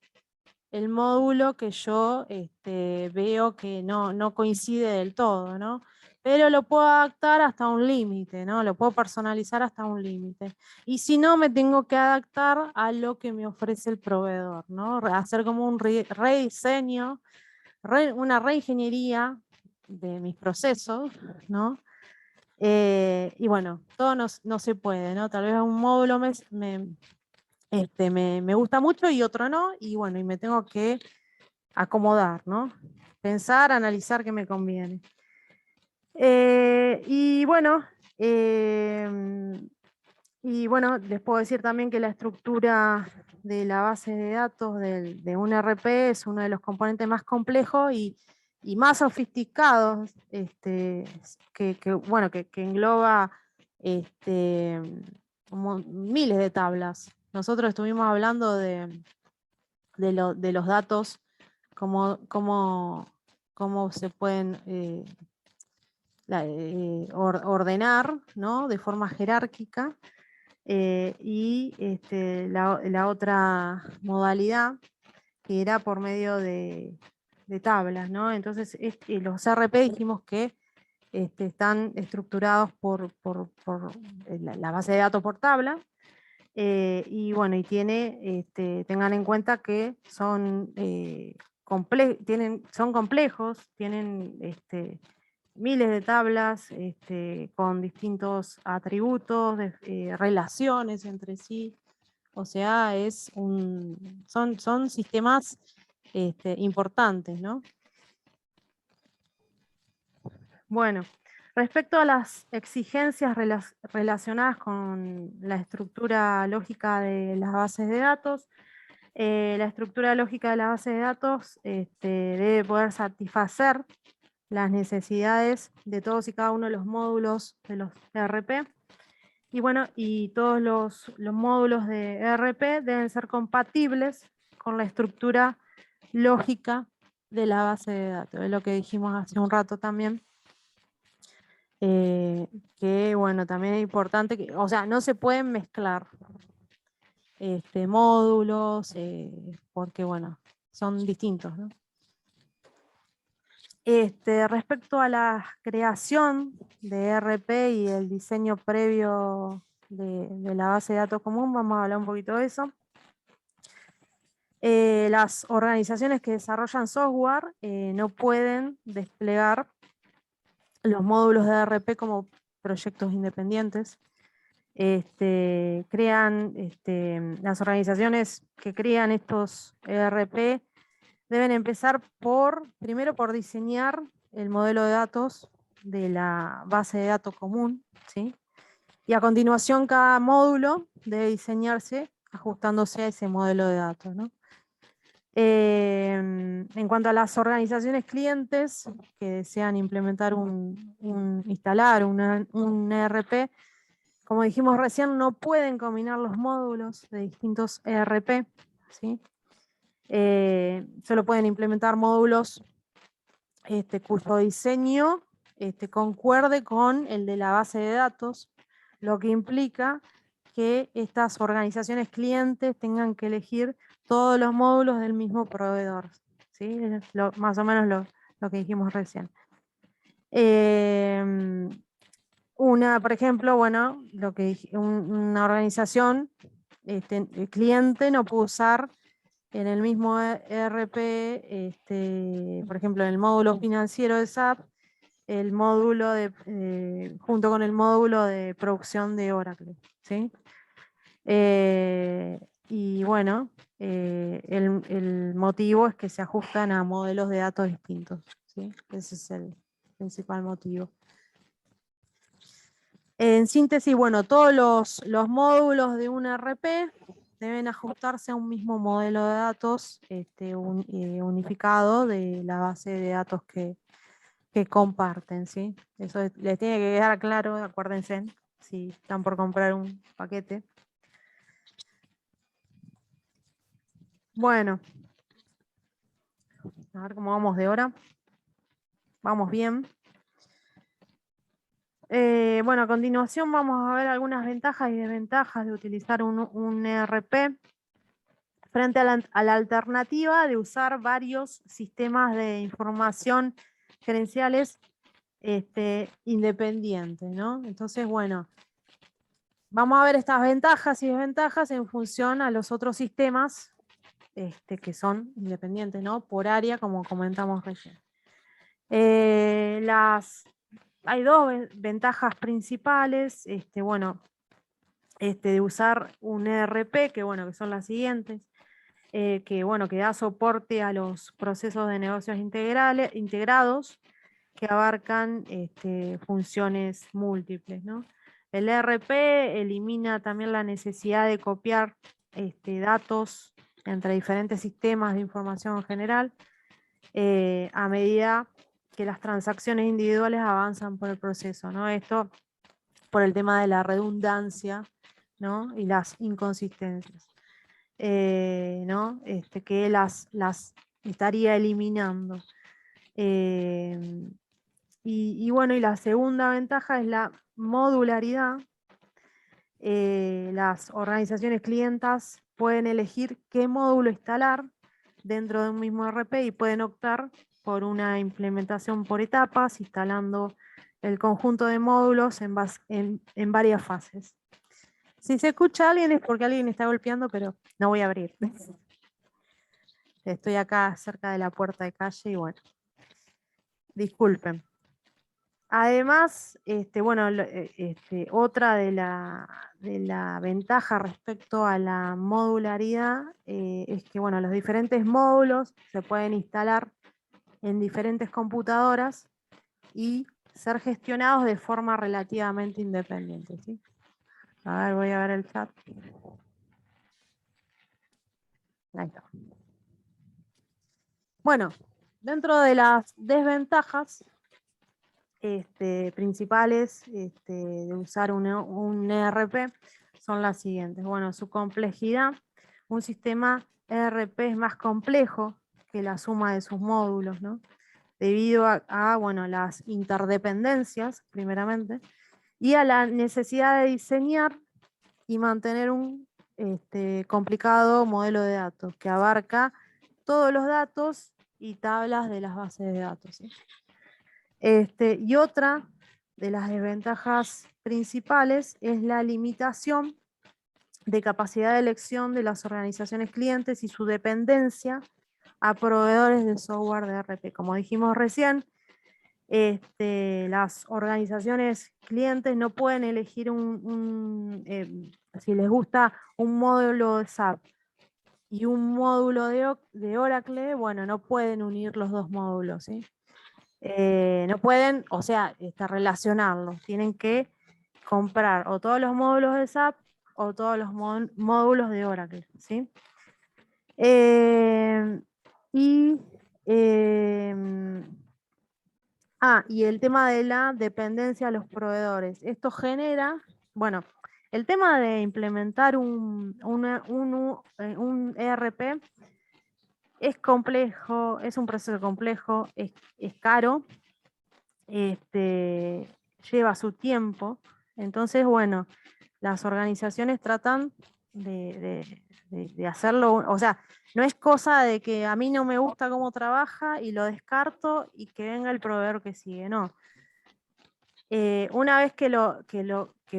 el módulo que yo veo que no coincide del todo, ¿no? Pero lo puedo adaptar hasta un límite, ¿no? Lo puedo personalizar hasta un límite. Y si no, me tengo que adaptar a lo que me ofrece el proveedor, ¿no? Hacer como un rediseño, una reingeniería de mis procesos, ¿no? Y bueno, todo no se puede, ¿no? Tal vez un módulo me gusta mucho y otro no, y bueno, y me tengo que acomodar, ¿no? Pensar, analizar qué me conviene. Y bueno, les puedo decir también que la estructura de la base de datos de un ERP es uno de los componentes más complejos y más sofisticados, que engloba como miles de tablas. Nosotros estuvimos hablando de los datos, cómo se pueden ordenar, ¿no? De forma jerárquica. Y la otra modalidad que era por medio de tablas, ¿no? Entonces los RP dijimos que están estructurados por la base de datos por tabla. Y bueno, y tengan en cuenta que son complejos, tienen miles de tablas con distintos atributos, relaciones entre sí. O sea, son sistemas importantes, ¿no? Bueno, respecto a las exigencias relacionadas con la estructura lógica de las bases de datos, la estructura lógica de la base de datos debe poder satisfacer las necesidades de todos y cada uno de los módulos de los ERP. Y bueno, y todos los módulos de ERP deben ser compatibles con la estructura lógica de la base de datos. Es lo que dijimos hace un rato también. Que bueno, también es importante, o sea, no se pueden mezclar módulos, porque bueno, son distintos, ¿no? Respecto a la creación de ERP y el diseño previo de la base de datos común, vamos a hablar un poquito de eso. Las organizaciones que desarrollan software no pueden desplegar los módulos de ERP como proyectos independientes. Las organizaciones que crean estos ERP deben empezar primero por diseñar el modelo de datos de la base de datos común, ¿sí? Y a continuación cada módulo debe diseñarse ajustándose a ese modelo de datos, ¿no? En cuanto a las organizaciones clientes que desean implementar instalar un ERP, como dijimos recién, no pueden combinar los módulos de distintos ERP, ¿sí? Solo pueden implementar módulos cuyo diseño concuerde con el de la base de datos, lo que implica que estas organizaciones clientes tengan que elegir todos los módulos del mismo proveedor, ¿sí? Más o menos lo que dijimos recién. Por ejemplo, bueno, una organización, el cliente no puede usar en el mismo ERP, por ejemplo, en el módulo financiero de SAP, el módulo junto con el módulo de producción de Oracle, ¿sí? Y bueno, el motivo es que se ajustan a modelos de datos distintos, ¿sí? Ese es el principal motivo. En síntesis, bueno, todos los módulos de un ERP deben ajustarse a un mismo modelo de datos unificado de la base de datos que comparten, ¿sí? Eso les tiene que quedar claro, acuérdense, si están por comprar un paquete. Bueno, a ver cómo vamos de hora. Vamos bien. Bueno, a continuación vamos a ver algunas ventajas y desventajas de utilizar un ERP frente a la alternativa de usar varios sistemas de información gerenciales independientes, ¿no? Entonces, bueno, vamos a ver estas ventajas y desventajas en función a los otros sistemas que son independientes, ¿no? Por área, como comentamos recién. Hay dos ventajas principales, de usar un ERP, que bueno, que son las siguientes, que da soporte a los procesos de negocios integrados que abarcan funciones múltiples, ¿no? El ERP elimina también la necesidad de copiar datos entre diferentes sistemas de información general a medida que las transacciones individuales avanzan por el proceso, ¿no? Esto por el tema de la redundancia, ¿no? Y las inconsistencias, ¿no? Que las estaría eliminando. Y bueno, y la segunda ventaja es la modularidad. Las organizaciones clientas pueden elegir qué módulo instalar dentro de un mismo ERP y pueden optar por una implementación por etapas, instalando el conjunto de módulos en varias fases. Si se escucha a alguien es porque alguien está golpeando, pero no voy a abrir. Estoy acá cerca de la puerta de calle y bueno, disculpen. Además, otra de la ventaja respecto a la modularidad es que bueno, los diferentes módulos se pueden instalar en diferentes computadoras y ser gestionados de forma relativamente independiente, ¿sí? A ver, voy a ver el chat. Ahí está. Bueno, dentro de las desventajas principales de usar un ERP son las siguientes. Bueno, su complejidad. Un sistema ERP es más complejo que la suma de sus módulos, ¿no? Debido a bueno, las interdependencias, primeramente, y a la necesidad de diseñar y mantener un complicado modelo de datos que abarca todos los datos y tablas de las bases de datos, ¿sí? Y otra de las desventajas principales es la limitación de capacidad de elección de las organizaciones clientes y su dependencia a proveedores de software de ERP. Como dijimos recién, las organizaciones clientes no pueden elegir si les gusta un módulo de SAP y un módulo de Oracle, bueno, no pueden unir los dos módulos, ¿sí? No pueden, o sea, relacionarlos, tienen que comprar o todos los módulos de SAP o todos los módulos de Oracle, ¿sí? Y el tema de la dependencia a los proveedores. Esto genera, bueno, el tema de implementar un ERP es complejo, es un proceso complejo, es caro, lleva su tiempo. Entonces, bueno, las organizaciones tratan de hacerlo, o sea, no es cosa de que a mí no me gusta cómo trabaja y lo descarto y que venga el proveedor que sigue, no. Una vez que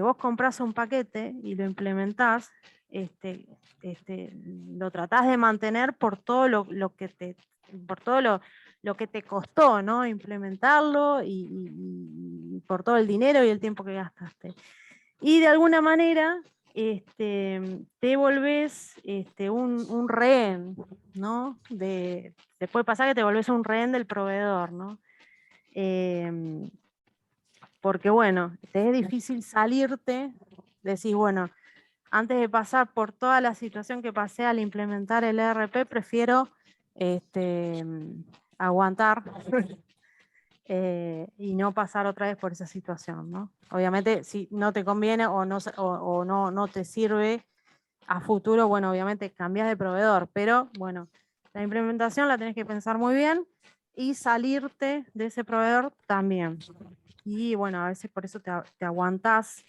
vos compras un paquete y lo implementás, lo tratás de mantener por todo lo que te costó, ¿no? Implementarlo y por todo el dinero y el tiempo que gastaste. Y de alguna manera te volvés un rehén, ¿no? Te puede pasar que te volvés un rehén del proveedor, ¿no? Porque bueno, te es difícil salirte, decís, bueno, antes de pasar por toda la situación que pasé al implementar el ERP, prefiero aguantar y no pasar otra vez por esa situación, ¿no? Obviamente, si no te conviene o no te sirve a futuro, bueno, obviamente cambias de proveedor, pero bueno, la implementación la tenés que pensar muy bien y salirte de ese proveedor también. Y bueno, a veces por eso te aguantás,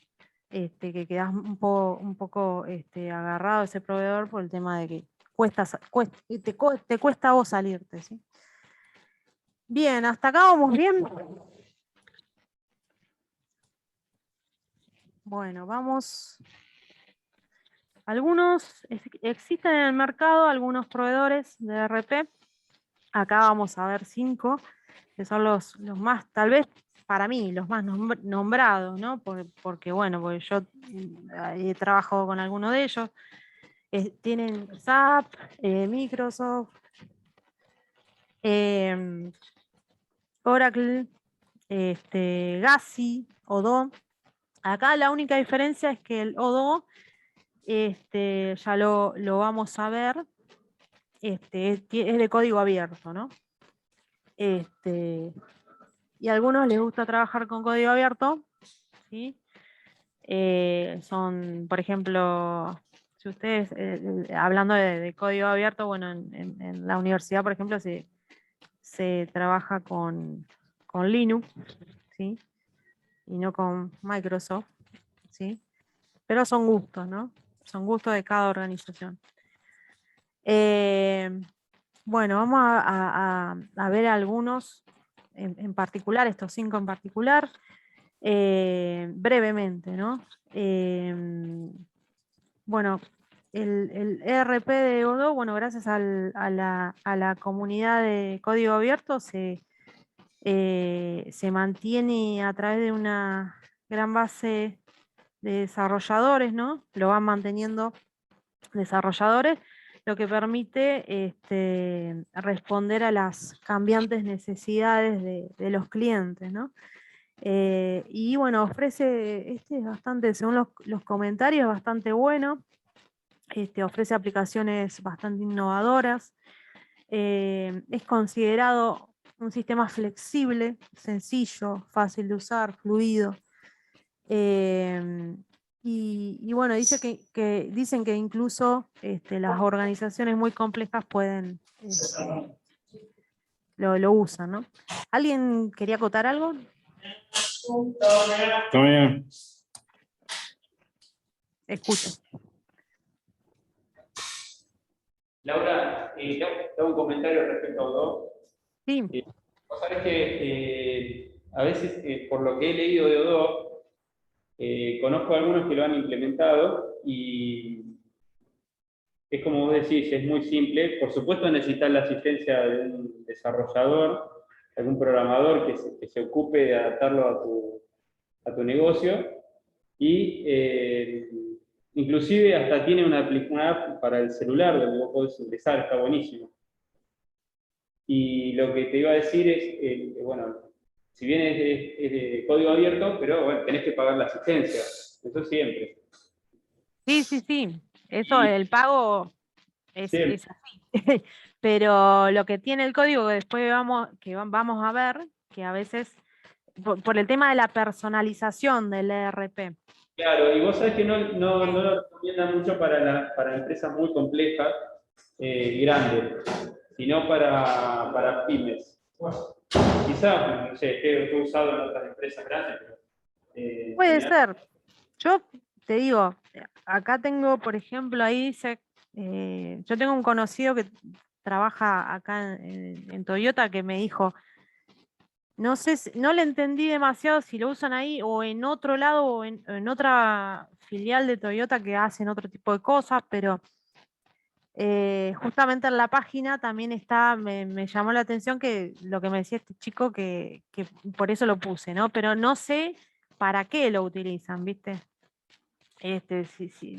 que quedás un poco agarrado a ese proveedor por el tema de que te cuesta a vos salirte, ¿sí? Bien, hasta acá vamos bien. Bueno, vamos. Existen en el mercado algunos proveedores de ERP. Acá vamos a ver 5, que son los más, tal vez para mí, los más nombrados, ¿no? Porque bueno, porque yo he trabajado con alguno de ellos. Tienen SAP, Microsoft, Oracle, Gazi, Odoo. Acá la única diferencia es que el Odoo, ya lo vamos a ver, es de código abierto, ¿no? Y a algunos les gusta trabajar con código abierto, ¿sí? Son, por ejemplo, si ustedes, hablando de código abierto, bueno, en la universidad, por ejemplo, se trabaja con Linux, ¿sí? Y no con Microsoft, ¿sí? Pero son gustos, ¿no? Son gustos de cada organización. Bueno, vamos a ver algunos en particular, estos 5 en particular, brevemente, ¿no? Bueno, el ERP de Odoo, bueno, gracias a la comunidad de código abierto se mantiene a través de una gran base de desarrolladores, ¿no? Lo van manteniendo desarrolladores, lo que permite responder a las cambiantes necesidades de los clientes, ¿no? Y bueno, ofrece, es bastante, según los comentarios, bastante bueno. Ofrece aplicaciones bastante innovadoras. Es considerado un sistema flexible, sencillo, fácil de usar, fluido. Y bueno, dicen que incluso las organizaciones muy complejas pueden, lo usan, ¿no? ¿Alguien quería acotar algo? Está bien. Escucho. Laura, te hago un comentario respecto a Odoo. Sí. Vos sabés que a veces, por lo que he leído de Odoo, conozco a algunos que lo han implementado y es como vos decís, es muy simple. Por supuesto necesitas la asistencia de un desarrollador, algún programador que se ocupe de adaptarlo a tu negocio y inclusive hasta tiene una app para el celular donde vos podés ingresar, está buenísimo. Y lo que te iba a decir es, bueno, si bien es de código abierto, pero bueno, tenés que pagar la asistencia, eso siempre. Sí, sí, sí. Eso, Y el pago sí, es así. Pero lo que tiene el código que después vamos a ver, que a veces, por el tema de la personalización del ERP. claro, y vos sabés que no lo recomienda mucho para empresas muy complejas y grandes, sino para pymes. Quizás, no sé, que he usado en otras empresas grandes, pero en Puede general, ser. Yo te digo, acá tengo, por ejemplo, ahí dice, yo tengo un conocido que trabaja acá en Toyota que me dijo, no sé, no le entendí demasiado si lo usan ahí o en otro lado o en otra filial de Toyota que hacen otro tipo de cosas, pero justamente en la página también está, me llamó la atención que lo que me decía este chico que por eso lo puse, ¿no? Pero no sé para qué lo utilizan, ¿viste? Si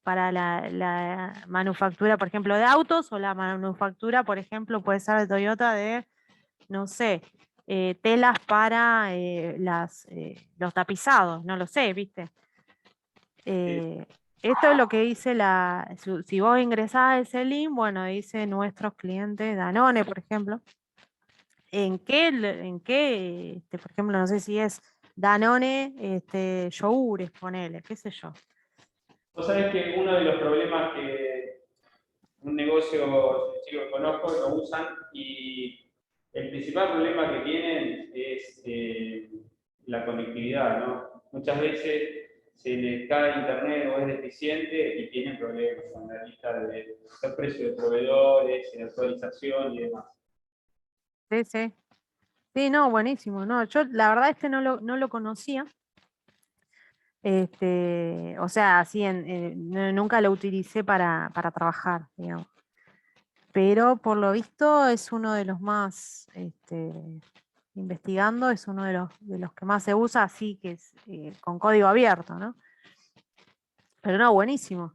para la manufactura, por ejemplo, de autos o la manufactura, por ejemplo, puede ser de Toyota de, no sé, telas para los tapizados, no lo sé, ¿viste? Eh, Esto es lo que dice si vos ingresás a ese link, bueno, dice nuestros clientes Danone, por ejemplo. Por ejemplo, no sé si es Danone, yogures, ponele, qué sé yo. vos sabés que uno de los problemas que un negocio chico que conozco lo usan y el principal problema que tienen es la conectividad, ¿no? Muchas veces se les cae internet o es deficiente y tienen problemas con la lista de los precios de proveedores, en actualización y demás. Sí, sí. Sí, no, buenísimo. No, yo la verdad no lo conocía. O sea, así nunca lo utilicé para trabajar, digamos. Pero por lo visto es uno de los más, investigando, es uno de los que más se usa, así que es con código abierto, ¿no? Pero no, buenísimo.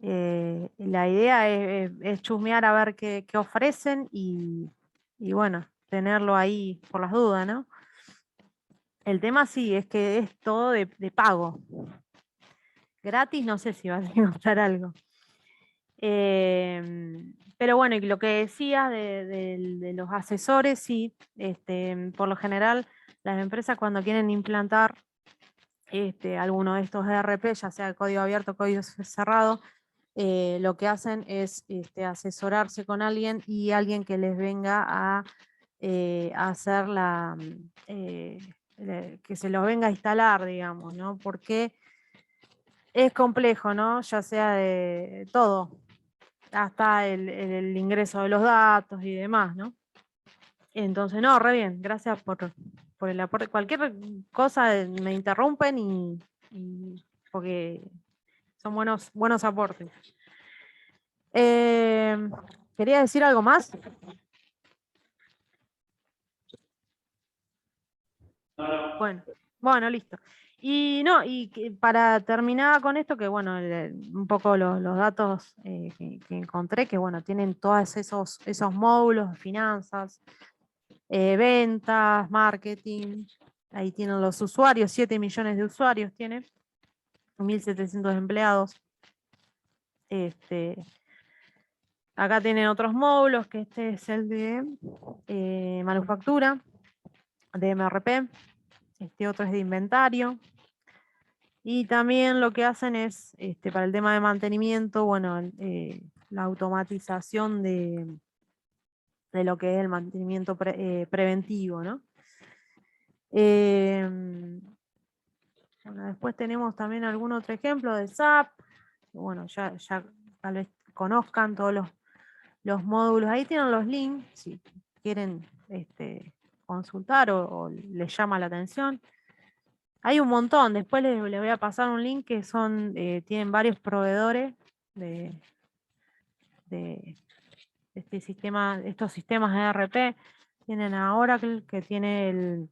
La idea es chusmear a ver qué ofrecen y bueno, tenerlo ahí por las dudas, ¿no? El tema sí, es que es todo de pago. Gratis, no sé si vas a encontrar algo. Pero bueno, y lo que decías de los asesores, sí, por lo general las empresas cuando quieren implantar alguno de estos ERP, ya sea código abierto o código cerrado, lo que hacen es asesorarse con alguien y alguien que les venga a hacer que se los venga a instalar, digamos, ¿no? Porque es complejo, ¿no? Ya sea de todo, hasta el ingreso de los datos y demás, ¿no? Entonces, no, re bien, gracias por el aporte. Cualquier cosa me interrumpen porque son buenos aportes. ¿Quería decir algo más? No, no, Bueno, listo. Y no, para terminar con esto, que bueno, un poco los datos que encontré, que bueno, tienen todos esos módulos de finanzas, ventas, marketing, ahí tienen los usuarios, 7 millones de usuarios tiene, 1.700 empleados. Acá tienen otros módulos, que este es el de manufactura, de MRP, este otro es de inventario. Y también lo que hacen es, para el tema de mantenimiento, bueno, la automatización de lo que es el mantenimiento preventivo, ¿no? Bueno, después tenemos también algún otro ejemplo de SAP. Bueno, ya tal vez conozcan todos los módulos. Ahí tienen los links, si quieren consultar o les llama la atención. Hay un montón, después les voy a pasar un link que tienen varios proveedores de estos sistemas de ERP. Tienen a Oracle, que tiene el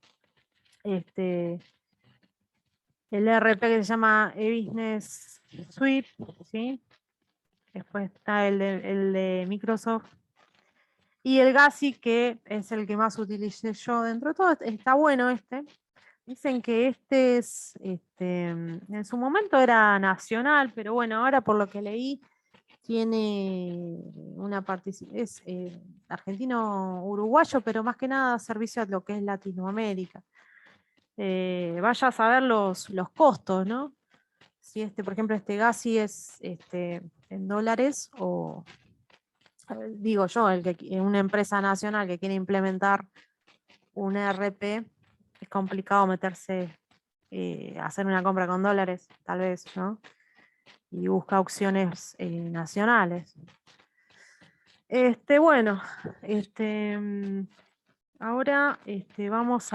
ERP que se llama eBusiness Suite, ¿sí? Después está el de Microsoft. Y el GASI, que es el que más utilicé yo dentro de todo, está bueno este, Dicen que este es, en su momento era nacional, pero bueno, ahora por lo que leí, tiene una participación, es argentino-uruguayo, pero más que nada servicio a lo que es Latinoamérica. Vaya a saber los costos, ¿no? Si por ejemplo, este Gazi es en dólares o, digo yo, una empresa nacional que quiere implementar un ERP, es complicado meterse, hacer una compra con dólares, tal vez, ¿no? Y busca opciones nacionales. Bueno, ahora vamos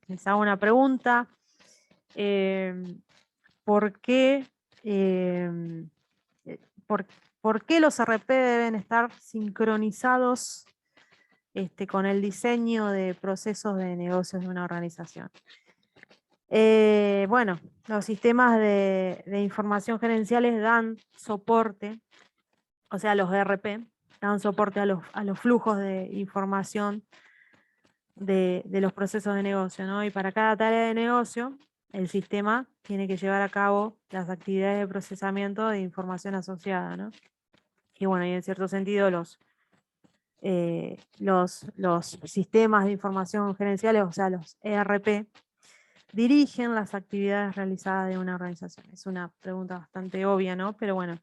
les hago una pregunta. ¿Por qué, por, por qué los RP deben estar sincronizados con el diseño de procesos de negocios de una organización? Bueno, los sistemas de información gerenciales dan soporte, o sea, los ERP dan soporte a los flujos de información de los procesos de negocio, ¿no? Y para cada tarea de negocio, el sistema tiene que llevar a cabo las actividades de procesamiento de información asociada, ¿no? Y bueno, y en cierto sentido los sistemas de información gerenciales, o sea, los ERP, dirigen las actividades realizadas de una organización. Es una pregunta bastante obvia, ¿no? Pero bueno,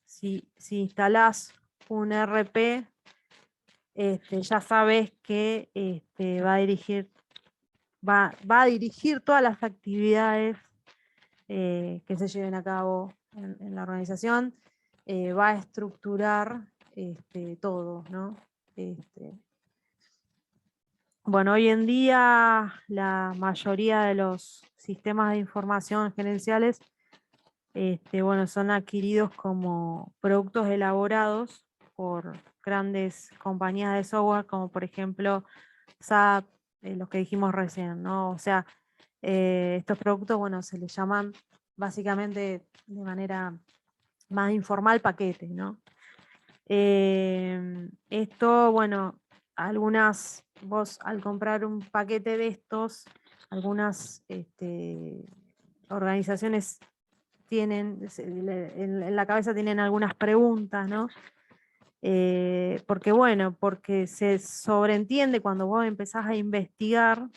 si instalás un ERP, ya sabes que va a dirigir todas las actividades que se lleven a cabo en la organización, va a estructurar todo, ¿no? Bueno, hoy en día la mayoría de los sistemas de información gerenciales bueno, son adquiridos como productos elaborados por grandes compañías de software, como por ejemplo SAP, los que dijimos recién, ¿no? O sea, estos productos, bueno, se les llaman básicamente de manera más informal paquetes, ¿no? Esto, bueno, vos al comprar un paquete de estos, algunas organizaciones tienen, en la cabeza tienen algunas preguntas, ¿no? Porque se sobreentiende cuando vos empezás a investigar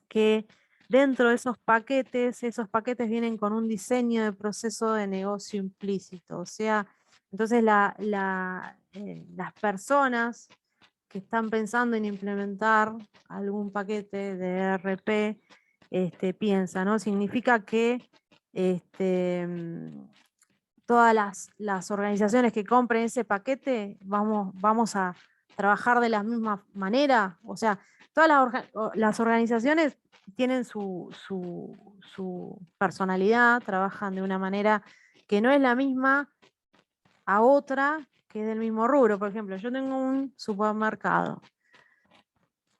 que dentro de esos paquetes vienen con un diseño de proceso de negocio implícito. O sea, entonces las personas que están pensando en implementar algún paquete de ERP piensan, ¿no? Significa que todas las organizaciones que compren ese paquete vamos a trabajar de la misma manera. O sea, todas las organizaciones tienen su personalidad, trabajan de una manera que no es la misma a otra que es del mismo rubro. Por ejemplo, yo tengo un supermercado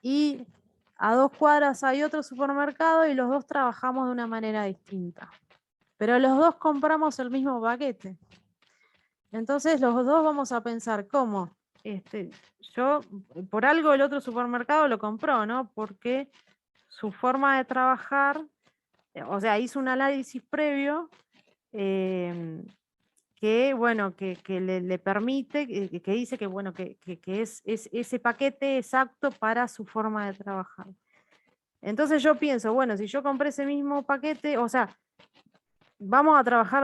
y a 2 cuadras hay otro supermercado y los dos trabajamos de una manera distinta. Pero los dos compramos el mismo paquete. Entonces los dos vamos a pensar cómo. Yo, por algo el otro supermercado lo compró, ¿no? Porque su forma de trabajar, o sea, hizo un análisis previo que, bueno, que le permite, que dice que, bueno, que es ese paquete exacto para su forma de trabajar. Entonces yo pienso, bueno, si yo compré ese mismo paquete, o sea, vamos a trabajar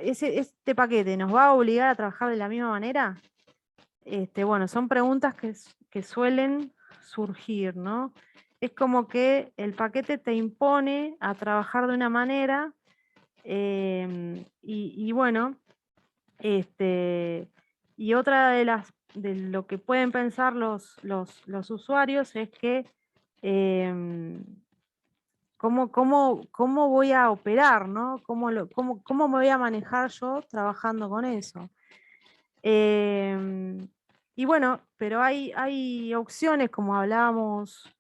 este paquete nos va a obligar a trabajar de la misma manera. Bueno, son preguntas que suelen surgir, ¿no? Es como que el paquete te impone a trabajar de una manera y bueno, y otra de lo que pueden pensar los usuarios es que cómo voy a operar, ¿no? ¿Cómo me voy a manejar yo trabajando con eso? Y bueno, pero hay opciones, como hablábamos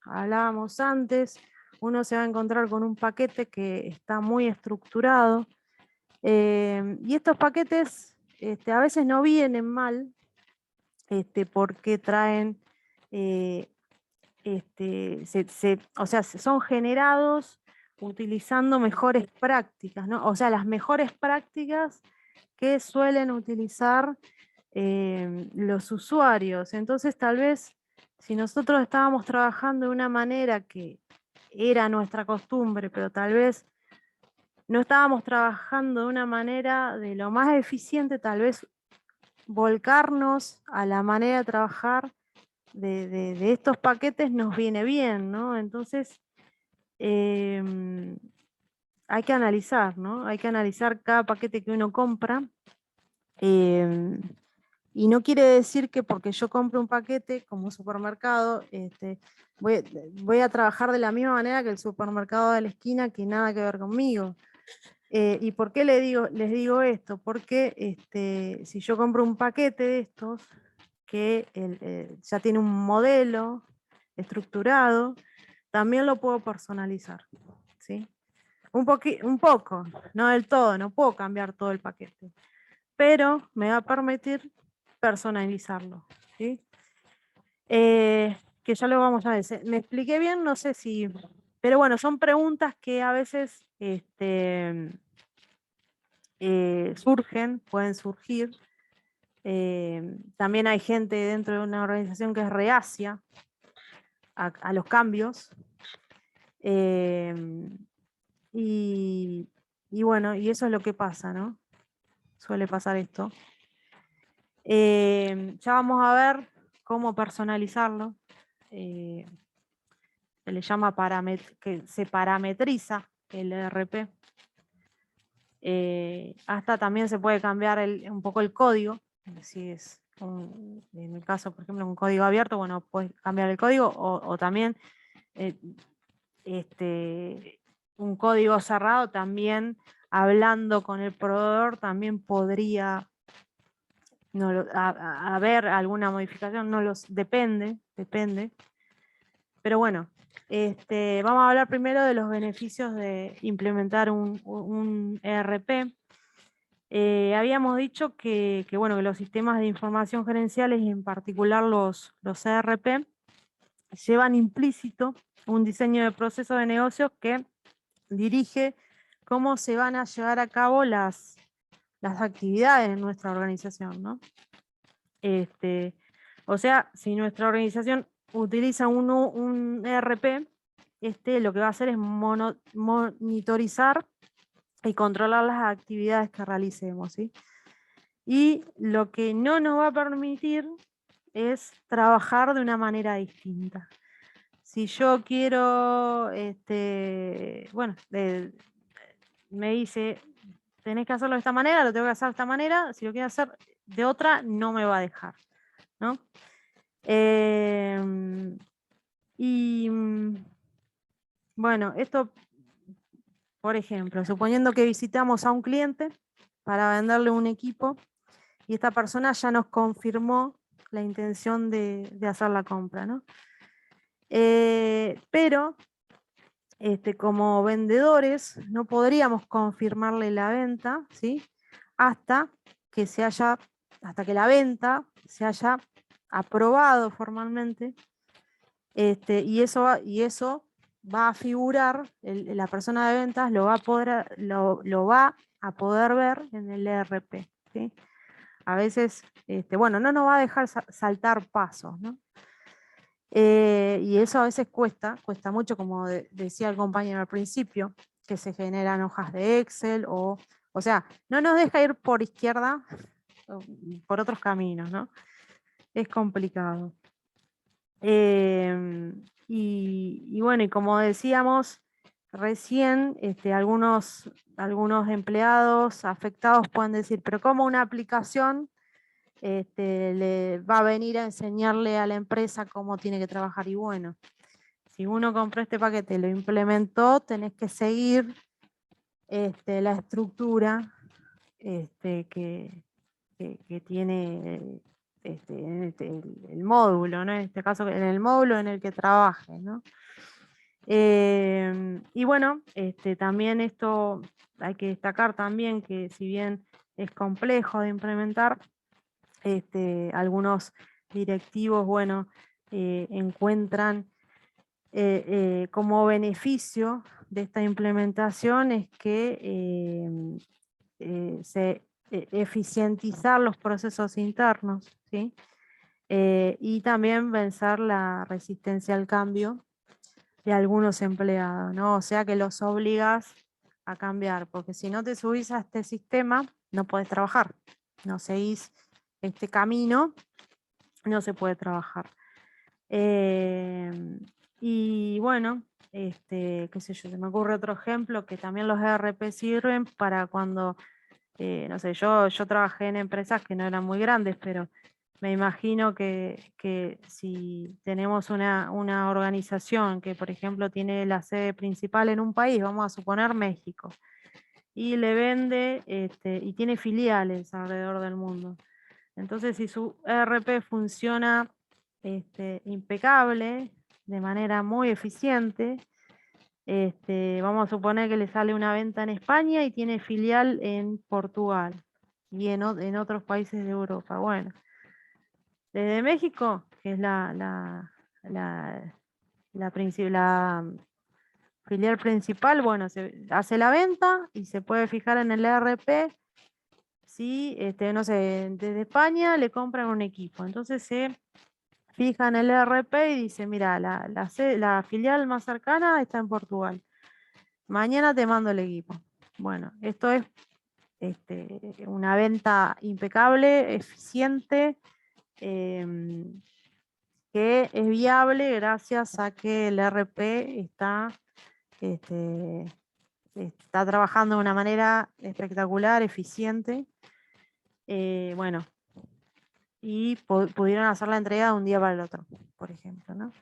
antes. Uno se va a encontrar con un paquete que está muy estructurado. Y estos paquetes a veces no vienen mal, porque traen o sea, son generados utilizando mejores prácticas, ¿no? O sea, las mejores prácticas que suelen utilizar los usuarios. Entonces, tal vez, si nosotros estábamos trabajando de una manera que era nuestra costumbre, pero tal vez no estábamos trabajando de una manera de lo más eficiente, tal vez volcarnos a la manera de trabajar de estos paquetes nos viene bien, ¿no? Entonces, hay que analizar, ¿no? Hay que analizar cada paquete que uno compra. Y no quiere decir que porque yo compre un paquete como un supermercado, voy a trabajar de la misma manera que el supermercado de la esquina, que nada que ver conmigo. ¿Y por qué les digo esto? Porque si yo compro un paquete de estos, que ya tiene un modelo estructurado, también lo puedo personalizar, ¿sí? Un poco, no del todo, no puedo cambiar todo el paquete, pero me va a permitir personalizarlo, ¿sí? Que ya lo vamos a ver. ¿Me expliqué bien? No sé si... Pero bueno, son preguntas que a veces surgen, pueden surgir. También hay gente dentro de una organización que es reacia a los cambios. Y bueno, y eso es lo que pasa, ¿no? Suele pasar esto. Ya vamos a ver cómo personalizarlo. Se le llama que se parametriza el ERP. Hasta también se puede cambiar un poco el código. Si es en el caso, por ejemplo, un código abierto, bueno, puedes cambiar el código o también un código cerrado, también hablando con el proveedor, también podría haber alguna modificación, depende. Pero bueno, vamos a hablar primero de los beneficios de implementar un ERP. Habíamos dicho que bueno, que los sistemas de información gerenciales y en particular los ERP llevan implícito un diseño de procesos de negocios que dirige cómo se van a llevar a cabo las actividades en nuestra organización, ¿no? O sea, si nuestra organización utiliza un ERP, lo que va a hacer es monitorizar y controlar las actividades que realicemos, ¿sí? Y lo que no nos va a permitir es trabajar de una manera distinta. Si yo quiero, bueno, me dice, tenés que hacerlo de esta manera, lo tengo que hacer de esta manera, si lo quiero hacer de otra, no me va a dejar, ¿no? Y bueno, esto, por ejemplo, suponiendo que visitamos a un cliente para venderle un equipo y esta persona ya nos confirmó la intención de hacer la compra, ¿no? Pero como vendedores no podríamos confirmarle la venta, ¿sí? hasta que la venta se haya aprobado formalmente, y eso va a figurar, la persona de ventas lo va a poder ver en el ERP, ¿sí? A veces, bueno, no nos va a dejar saltar pasos, ¿no? Y eso a veces cuesta mucho, como decía el compañero al principio, que se generan hojas de Excel, o sea, no nos deja ir por izquierda, por otros caminos, ¿no? Es complicado. Y bueno, y como decíamos recién, algunos empleados afectados pueden decir, pero ¿cómo una aplicación le va a venir a enseñarle a la empresa cómo tiene que trabajar? Y bueno, si uno compró este paquete y lo implementó, tenés que seguir la estructura que tiene el módulo, ¿no? En este caso, en el módulo en el que trabaje, ¿no? Y bueno, también esto hay que destacar también que si bien es complejo de implementar, algunos directivos, bueno, encuentran como beneficio de esta implementación es que eficientizar los procesos internos, ¿sí? Y también vencer la resistencia al cambio de algunos empleados, ¿no? O sea que los obligas a cambiar, porque si no te subís a este sistema, no podés trabajar, no seguís este camino, no se puede trabajar. Y bueno, qué sé yo, se me ocurre otro ejemplo que también los ERP sirven para cuando, no sé, yo trabajé en empresas que no eran muy grandes, pero me imagino que si tenemos una organización que, por ejemplo, tiene la sede principal en un país, vamos a suponer México, y le vende y tiene filiales alrededor del mundo. Entonces, si su ERP funciona impecable, de manera muy eficiente, vamos a suponer que le sale una venta en España y tiene filial en Portugal y en otros países de Europa. Bueno, desde México, que es la filial principal, bueno, se hace la venta y se puede fijar en el ERP si, no sé, desde España le compran un equipo. Entonces se fija en el ERP y dice, mira, la filial más cercana está en Portugal. Mañana te mando el equipo. Bueno, esto es una venta impecable, eficiente, que es viable gracias a que el ERP está trabajando de una manera espectacular, eficiente. Bueno, y pudieron hacer la entrega de un día para el otro, por ejemplo, ¿no?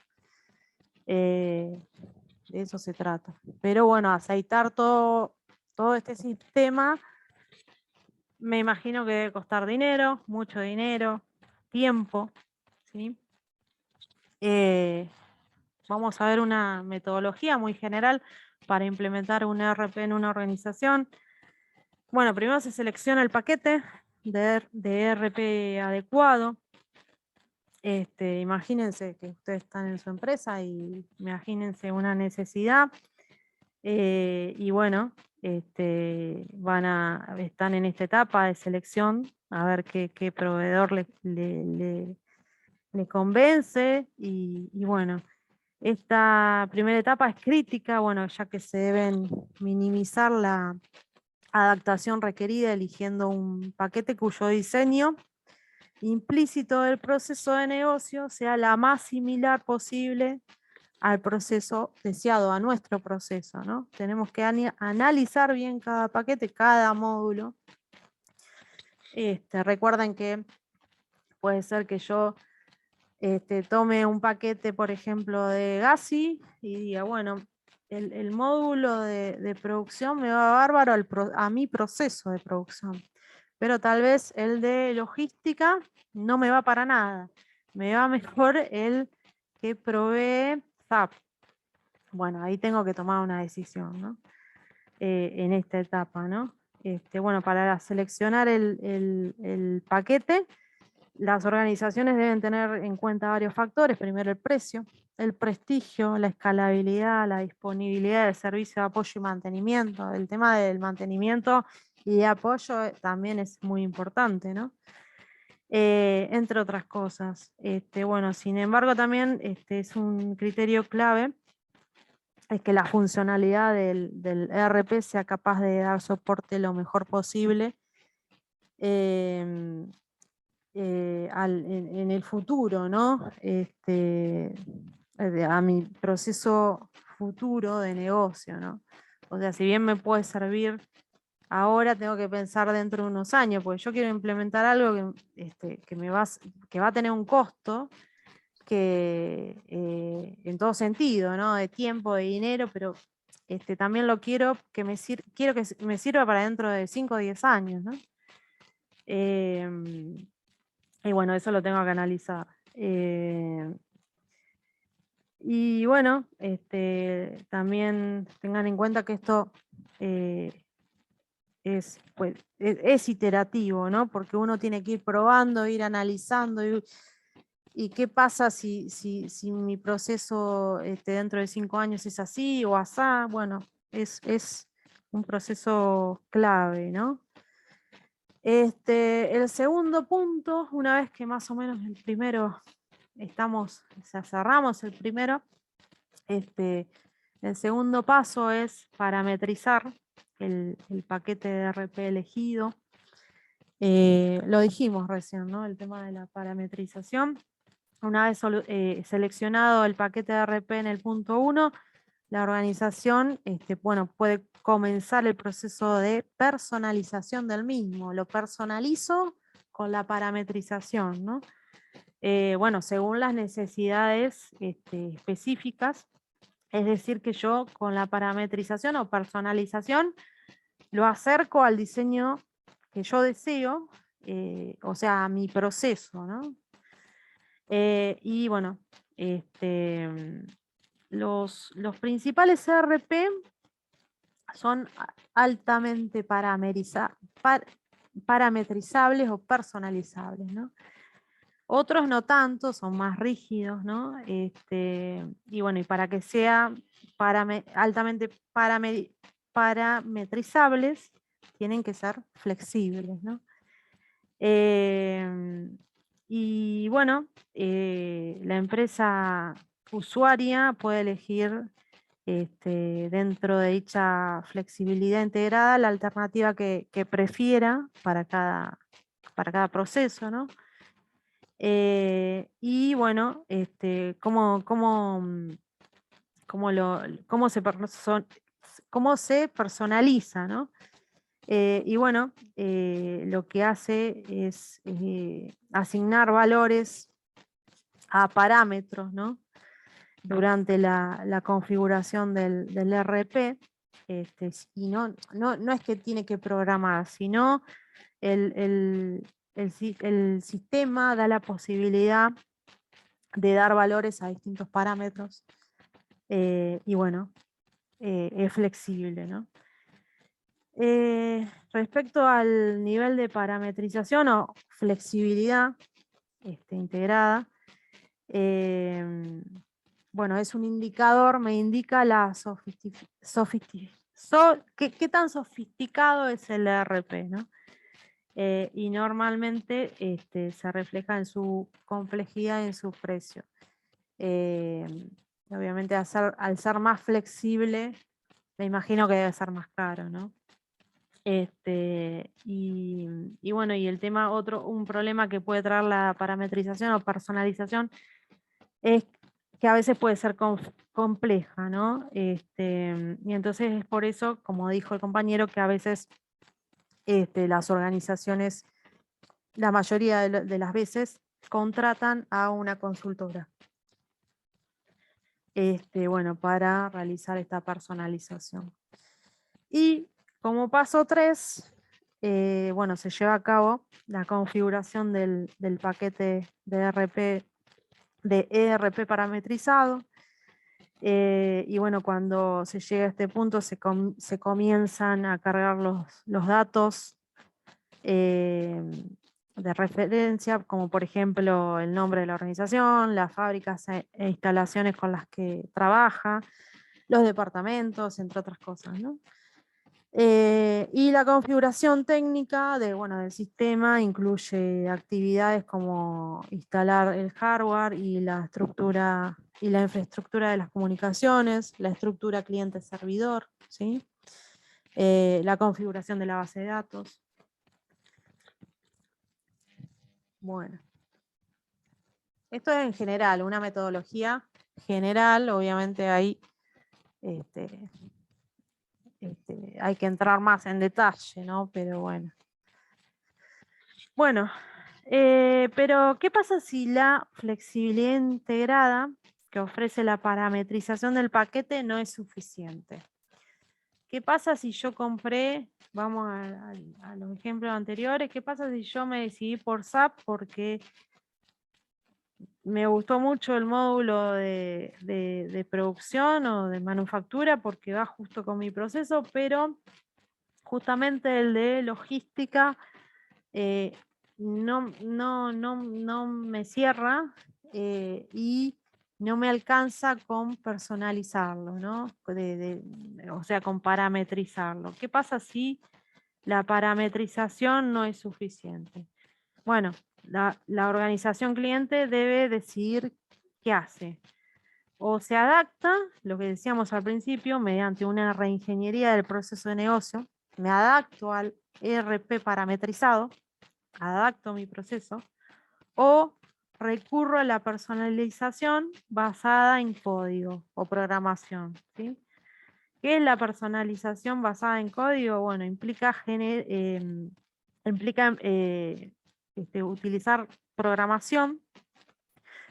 De eso se trata. Pero bueno, aceitar todo este sistema, me imagino que debe costar dinero, mucho dinero, tiempo, ¿sí? Vamos a ver una metodología muy general para implementar un ERP en una organización. Bueno, primero se selecciona el paquete de ERP adecuado. Imagínense que ustedes están en su empresa y imagínense una necesidad. Y bueno, están en esta etapa de selección a ver qué proveedor le convence. Y bueno, esta primera etapa es crítica, bueno, ya que se deben minimizar la adaptación requerida eligiendo un paquete cuyo diseño implícito del proceso de negocio sea la más similar posible al proceso deseado, a nuestro proceso, ¿no? Tenemos que analizar bien cada paquete, cada módulo. Recuerden que puede ser que yo tome un paquete, por ejemplo, de GASI y diga, bueno, el módulo de producción me va bárbaro a mi proceso de producción, pero tal vez el de logística no me va para nada. Me va mejor el que provee SAP. Bueno, ahí tengo que tomar una decisión, ¿no? En esta etapa, ¿no? Bueno, para seleccionar el paquete, las organizaciones deben tener en cuenta varios factores. Primero, el precio, el prestigio, la escalabilidad, la disponibilidad de servicio de apoyo y mantenimiento. El tema del mantenimiento y de apoyo también es muy importante, ¿no? Entre otras cosas. Bueno, sin embargo, también es un criterio clave es que la funcionalidad del ERP sea capaz de dar soporte lo mejor posible en el futuro, ¿no? A mi proceso futuro de negocio, ¿no? O sea, si bien me puede servir ahora, tengo que pensar dentro de unos años, porque yo quiero implementar algo que va a tener un costo que en todo sentido, ¿no? De tiempo, de dinero, pero también lo quiero que quiero que me sirva para dentro de 5 o 10 años, ¿no? Y bueno, eso lo tengo que analizar. Y bueno, también tengan en cuenta que esto es iterativo, ¿no? Porque uno tiene que ir probando, ir analizando, ¿Y qué pasa si mi proceso dentro de 5 años es así o asá? Bueno, es un proceso clave, ¿no? El segundo punto, una vez que más o menos el primero cerramos el primero, el segundo paso es parametrizar el paquete de RP elegido. Lo dijimos recién, ¿no? El tema de la parametrización. Una vez seleccionado el paquete de RP en el punto 1, la organización puede comenzar el proceso de personalización del mismo. Lo personalizo con la parametrización, ¿no? Según las necesidades específicas, es decir, que yo con la parametrización o personalización lo acerco al diseño que yo deseo, o sea, a mi proceso, ¿no? Y bueno, los principales ERP son altamente parametrizables o personalizables, ¿no? Otros no tanto, son más rígidos, ¿no? Y bueno, y para que sea altamente parametrizables, tienen que ser flexibles, ¿no? Y bueno, la empresa usuaria puede elegir dentro de dicha flexibilidad integrada la alternativa que prefiera para cada proceso, ¿no? Y bueno, cómo se personaliza, ¿no? Y bueno, lo que hace es asignar valores a parámetros, ¿no? Durante la configuración del RP. Y no es que tiene que programar, sino el sistema da la posibilidad de dar valores a distintos parámetros. Y bueno, es flexible, ¿no? Respecto al nivel de parametrización o flexibilidad integrada, bueno, es un indicador, me indica qué tan sofisticado es el ERP, ¿no? Y normalmente se refleja en su complejidad y en su precio. Obviamente al ser más flexible, me imagino que debe ser más caro, ¿no? Y bueno, y el tema, un problema que puede traer la parametrización o personalización es que a veces puede ser compleja, ¿no? Y entonces es por eso, como dijo el compañero, que a veces las organizaciones, la mayoría de las veces, contratan a una consultora. Bueno, para realizar esta personalización. Y como paso 3, bueno, se lleva a cabo la configuración del paquete de ERP parametrizado. Y bueno, cuando se llega a este punto se comienzan a cargar los datos de referencia, como por ejemplo el nombre de la organización, las fábricas e instalaciones con las que trabaja, los departamentos, entre otras cosas, ¿no? Y la configuración técnica del sistema incluye actividades como instalar el hardware y la estructura y la infraestructura de las comunicaciones, la estructura cliente-servidor, ¿sí? La configuración de la base de datos. Bueno, esto es en general, una metodología general, obviamente hay que entrar más en detalle, ¿no? Pero bueno. Bueno, pero ¿qué pasa si la flexibilidad integrada que ofrece la parametrización del paquete no es suficiente? ¿Qué pasa si yo compré, vamos a los ejemplos anteriores, qué pasa si yo me decidí por SAP porque me gustó mucho el módulo de producción o de manufactura porque va justo con mi proceso, pero justamente el de logística no me cierra y no me alcanza con personalizarlo, ¿no? O sea, con parametrizarlo. ¿Qué pasa si la parametrización no es suficiente? Bueno, la organización cliente debe decidir qué hace. O se adapta, lo que decíamos al principio, mediante una reingeniería del proceso de negocio, me adapto al ERP parametrizado, adapto mi proceso, o recurro a la personalización basada en código o programación, ¿sí? ¿Qué es la personalización basada en código? Bueno, implica utilizar programación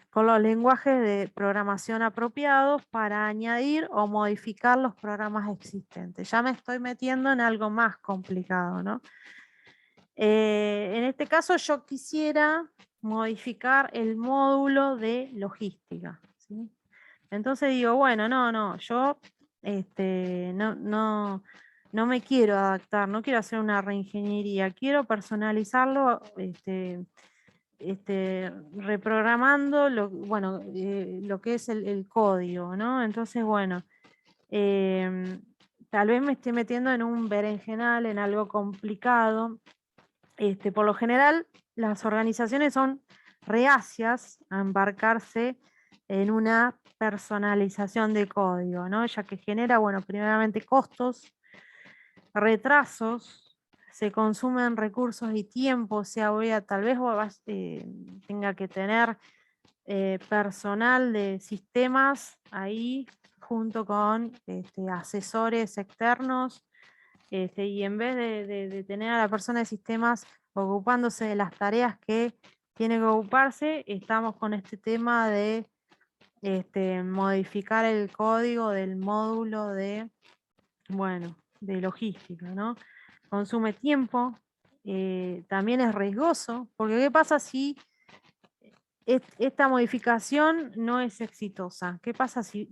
con los lenguajes de programación apropiados para añadir o modificar los programas existentes. Ya me estoy metiendo en algo más complicado, ¿no? En este caso yo quisiera modificar el módulo de logística, ¿sí? Entonces digo, bueno, yo no me quiero adaptar, no quiero hacer una reingeniería, quiero personalizarlo reprogramando lo que es el código, ¿no? Entonces, bueno, tal vez me esté metiendo en un berenjenal, en algo complicado. Por lo general, las organizaciones son reacias a embarcarse en una personalización de código, ¿no? Ya que genera, bueno, primeramente costos, retrasos, se consumen recursos y tiempo, o sea, tal vez tenga que tener personal de sistemas ahí junto con asesores externos, y en vez de tener a la persona de sistemas ocupándose de las tareas que tiene que ocuparse, estamos con este tema de modificar el código del módulo de logística, ¿no? Consume tiempo, también es riesgoso, porque ¿qué pasa si esta modificación no es exitosa? ¿Qué pasa si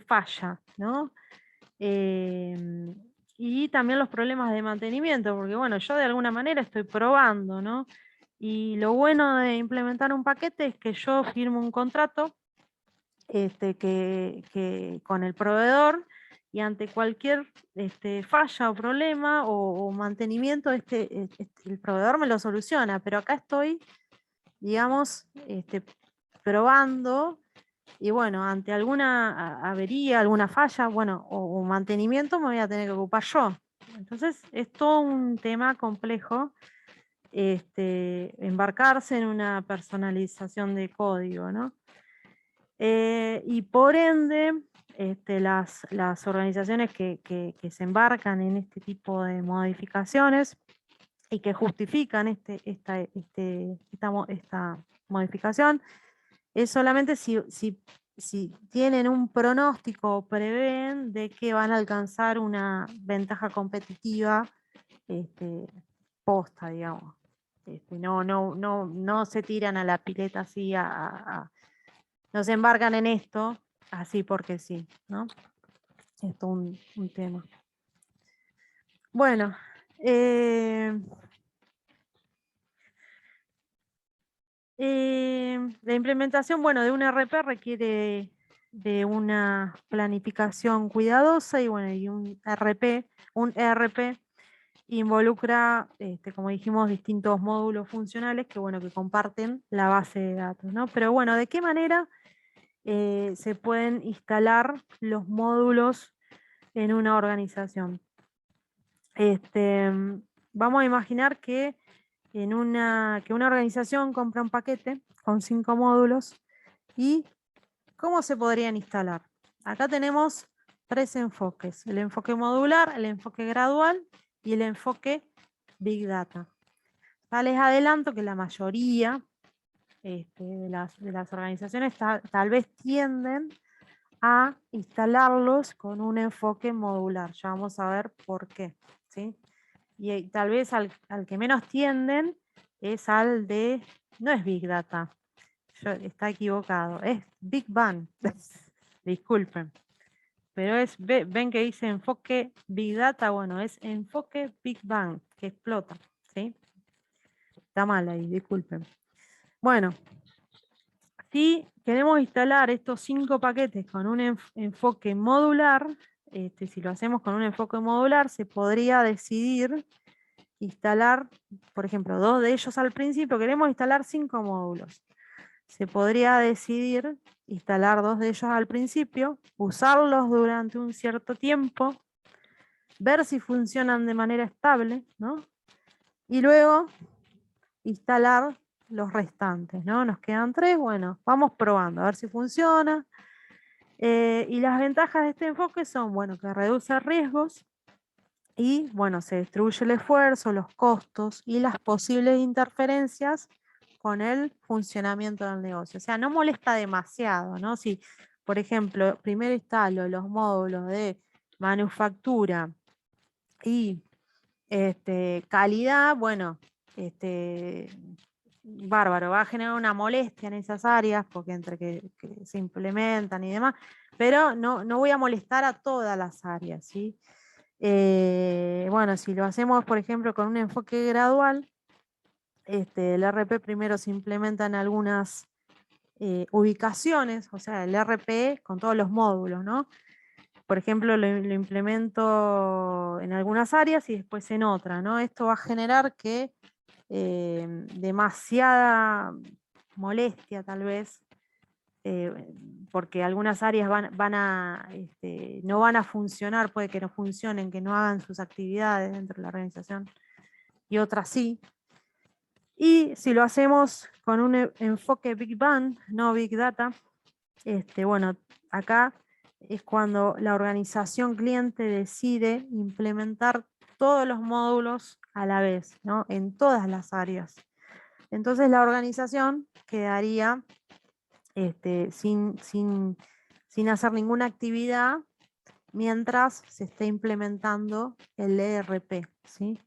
falla, ¿no? Y también los problemas de mantenimiento, porque bueno, yo de alguna manera estoy probando, ¿no? Y lo bueno de implementar un paquete es que yo firmo un contrato con el proveedor, y ante cualquier falla o problema o mantenimiento, el proveedor me lo soluciona, pero acá estoy, digamos, probando, y bueno, ante alguna avería, alguna falla, bueno, o mantenimiento, me voy a tener que ocupar yo. Entonces es todo un tema complejo embarcarse en una personalización de código, ¿no? Y por ende, las organizaciones que se embarcan en este tipo de modificaciones y que justifican esta modificación, es solamente si tienen un pronóstico o prevén de que van a alcanzar una ventaja competitiva posta, digamos. No se tiran a la pileta así, no se embarcan en esto así porque sí, ¿no? Esto es un tema. Bueno, la implementación, bueno, de un ERP requiere de una planificación cuidadosa, y bueno, y un ERP involucra, como dijimos, distintos módulos funcionales que, bueno, que comparten la base de datos, ¿no? Pero bueno, ¿de qué manera se pueden instalar los módulos en una organización? Vamos a imaginar que una organización compra un paquete con 5 módulos. ¿Y cómo se podrían instalar? Acá tenemos 3 enfoques: el enfoque modular, el enfoque gradual y el enfoque Big Data. Ya les adelanto que la mayoría de las organizaciones tal vez tienden a instalarlos con un enfoque modular. Ya vamos a ver por qué, ¿sí? Y tal vez al que menos tienden es al de, no es Big Data, está equivocado, es Big Bang. Disculpen. Pero ven que dice enfoque Big Data, bueno, es enfoque Big Bang, que explota, ¿sí? Está mal ahí, disculpen. Bueno, Si queremos instalar estos 5 paquetes con un enfoque modular, si lo hacemos con un enfoque modular, se podría decidir instalar, por ejemplo, 2 de ellos al principio. Queremos instalar 5 módulos. Se podría decidir instalar 2 de ellos al principio, usarlos durante un cierto tiempo, ver si funcionan de manera estable, ¿no? Y luego instalar los restantes, ¿no? Nos quedan 3, bueno, vamos probando a ver si funciona. Y las ventajas de este enfoque son, bueno, que reduce riesgos y, bueno, se distribuye el esfuerzo, los costos y las posibles interferencias con el funcionamiento del negocio. O sea, no molesta demasiado, ¿no? Si, por ejemplo, primero instalo los módulos de manufactura y calidad, bueno, bárbaro, va a generar una molestia en esas áreas, porque entre que se implementan y demás, pero no voy a molestar a todas las áreas, ¿sí? Bueno, si lo hacemos, por ejemplo, con un enfoque gradual, el RP primero se implementa en algunas ubicaciones, o sea, el RP con todos los módulos, ¿no? Por ejemplo, lo implemento en algunas áreas y después en otras, ¿no? Esto va a generar que demasiada molestia tal vez, porque algunas áreas no van a funcionar, puede que no funcionen, que no hagan sus actividades dentro de la organización, y otras sí. Y si lo hacemos con un enfoque Big Bang, no Big Data, bueno, acá es cuando la organización cliente decide implementar todos los módulos a la vez, ¿no? En todas las áreas. Entonces la organización quedaría sin hacer ninguna actividad mientras se esté implementando el ERP, ¿sí?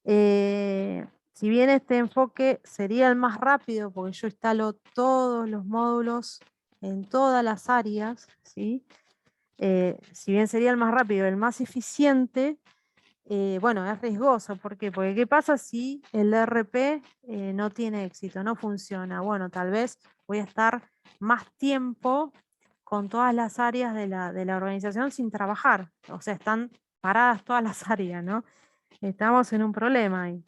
Si bien este enfoque sería el más rápido, porque yo instalo todos los módulos en todas las áreas, ¿sí? Si bien sería el más rápido, el más eficiente, bueno, es riesgoso. ¿Por qué? Porque ¿qué pasa si el ERP no tiene éxito, no funciona? Bueno, tal vez voy a estar más tiempo con todas las áreas de la organización sin trabajar. O sea, están paradas todas las áreas, ¿no? Estamos en un problema ahí.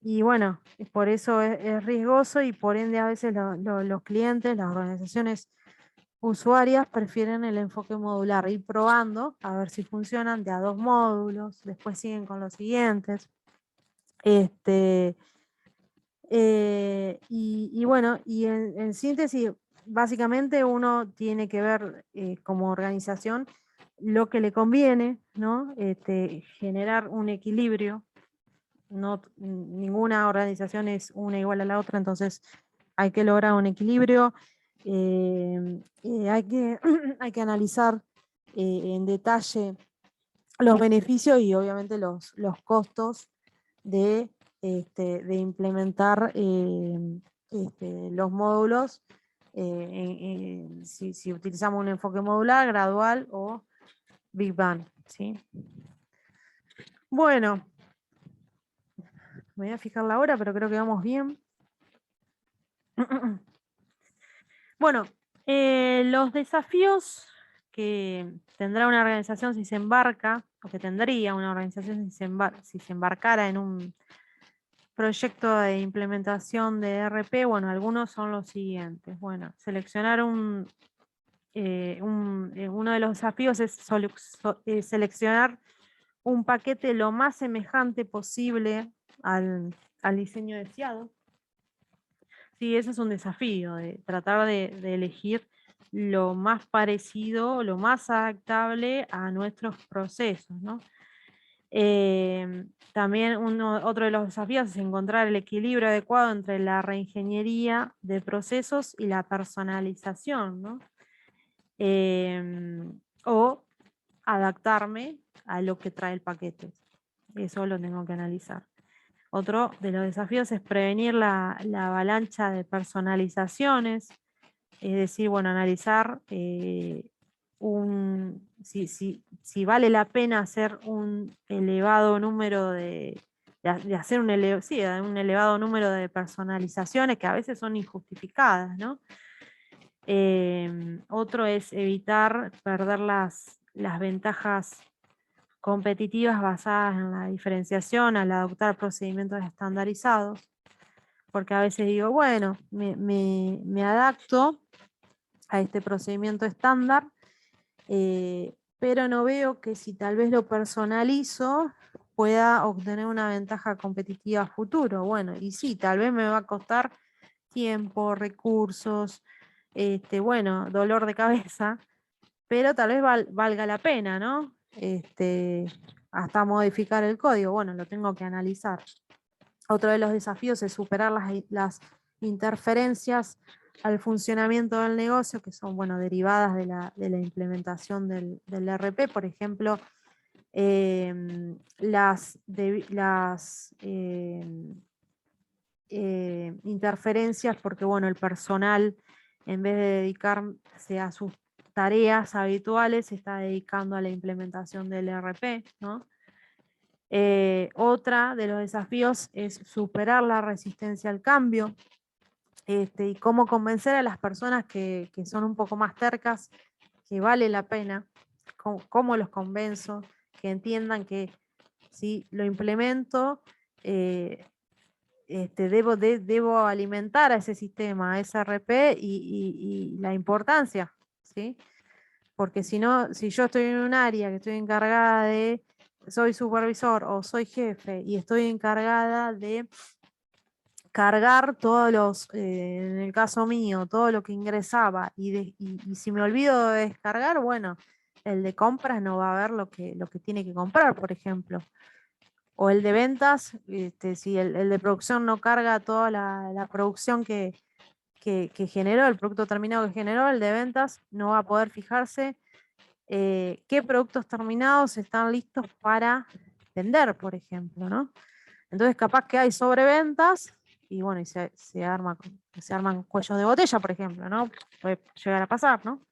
Y bueno, por eso es riesgoso y por ende a veces los clientes, las organizaciones usuarias prefieren el enfoque modular, ir probando a ver si funcionan de a 2 módulos, después siguen con los siguientes. Y bueno, y en síntesis, básicamente uno tiene que ver como organización lo que le conviene, ¿no? Generar un equilibrio. Ninguna organización es una igual a la otra, entonces hay que lograr un equilibrio. Hay que analizar en detalle los beneficios y obviamente los costos de implementar los módulos, si utilizamos un enfoque modular, gradual o Big Bang, ¿sí? Bueno, me voy a fijar la hora, pero creo que vamos bien. Bueno, los desafíos que tendrá una organización si se embarca, o que tendría una organización si se embarcara en un proyecto de implementación de ERP, bueno, algunos son los siguientes. Bueno, seleccionar uno de los desafíos es seleccionar un paquete lo más semejante posible al diseño deseado. Sí, ese es un desafío, de tratar de elegir lo más parecido, lo más adaptable a nuestros procesos, ¿no? También otro de los desafíos es encontrar el equilibrio adecuado entre la reingeniería de procesos y la personalización, ¿no? O adaptarme a lo que trae el paquete. Eso lo tengo que analizar. Otro de los desafíos es prevenir la avalancha de personalizaciones, es decir, bueno, analizar si vale la pena hacer un elevado número de de hacer un elevado número de personalizaciones que a veces son injustificadas, ¿no? Otro es evitar perder las ventajas competitivas basadas en la diferenciación al adoptar procedimientos estandarizados, porque a veces digo, bueno, me adapto a este procedimiento estándar, pero no veo que si tal vez lo personalizo pueda obtener una ventaja competitiva a futuro. Bueno, y sí, tal vez me va a costar tiempo, recursos, bueno, dolor de cabeza, pero tal vez valga la pena, ¿no? Hasta modificar el código, bueno, lo tengo que analizar. Otro de los desafíos es superar las interferencias al funcionamiento del negocio, que son, bueno, derivadas de la implementación del ERP, por ejemplo, interferencias, porque bueno, el personal, en vez de dedicarse a sus tareas habituales, se está dedicando a la implementación del ERP, ¿no? Otra de los desafíos es superar la resistencia al cambio, y cómo convencer a las personas que son un poco más tercas que vale la pena, cómo los convenzo, que entiendan que si lo implemento, debo alimentar a ese sistema, a ese ERP y la importancia, ¿sí? Porque si no, si yo estoy en un área que estoy encargada de, soy supervisor o soy jefe y estoy encargada de cargar todos los, en el caso mío, todo lo que ingresaba y si me olvido de descargar, bueno, el de compras no va a ver lo que tiene que comprar, por ejemplo. O el de ventas, si el de producción no carga toda la producción que generó, el producto terminado que generó, el de ventas no va a poder fijarse qué productos terminados están listos para vender, por ejemplo, ¿no? Entonces capaz que hay sobreventas y bueno, y se arman cuellos de botella, por ejemplo, ¿no? Puede llegar a pasar, ¿no?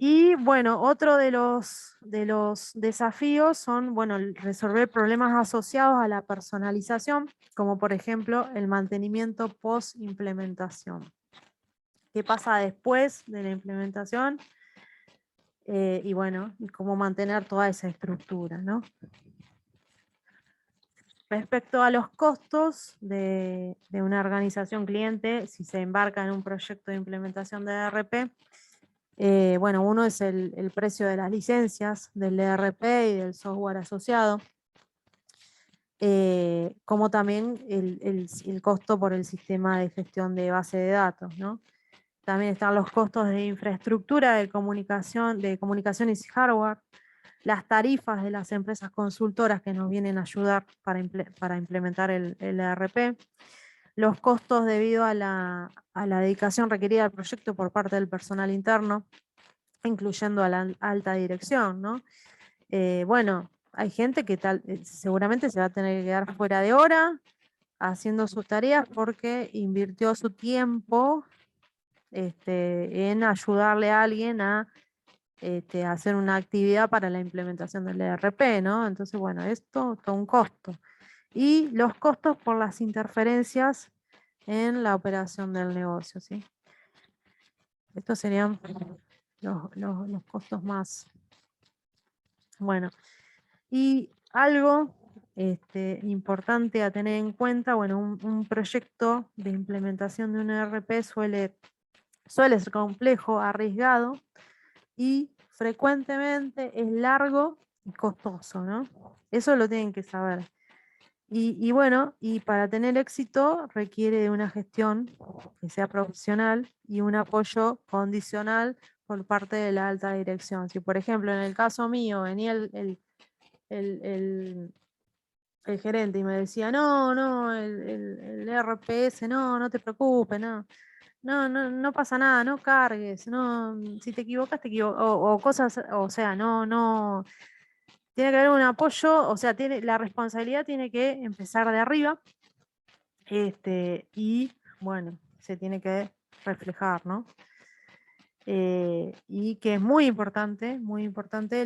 Y bueno, otro de los desafíos son, bueno, resolver problemas asociados a la personalización, como por ejemplo el mantenimiento post implementación. ¿Qué pasa después de la implementación? Y bueno, y cómo mantener toda esa estructura, ¿no? Respecto a los costos de una organización cliente, si se embarca en un proyecto de implementación de ERP, bueno, uno es el precio de las licencias del ERP y del software asociado, como también el costo por el sistema de gestión de base de datos, ¿no? También están los costos de infraestructura de comunicaciones y hardware, las tarifas de las empresas consultoras que nos vienen a ayudar para implementar el ERP, los costos debido a la dedicación requerida al proyecto por parte del personal interno, incluyendo a la alta dirección, ¿no? Bueno, hay gente que seguramente se va a tener que quedar fuera de hora haciendo sus tareas porque invirtió su tiempo en ayudarle a alguien a hacer una actividad para la implementación del ERP, ¿no? Entonces, bueno, esto todo un costo. Y los costos por las interferencias en la operación del negocio, ¿sí? Estos serían los costos más. Bueno, y algo importante a tener en cuenta, bueno, un proyecto de implementación de un ERP suele ser complejo, arriesgado y frecuentemente es largo y costoso, ¿no? Eso lo tienen que saber. Y bueno, y para tener éxito requiere de una gestión que sea profesional y un apoyo condicional por parte de la alta dirección. Si por ejemplo en el caso mío venía el gerente y me decía, no, el RPS, no te preocupes, no pasa nada, no cargues, no, si te equivocas, o cosas, o sea, no, tiene que haber un apoyo, o sea, la responsabilidad tiene que empezar de arriba, y bueno, se tiene que reflejar, ¿no? y que es muy importante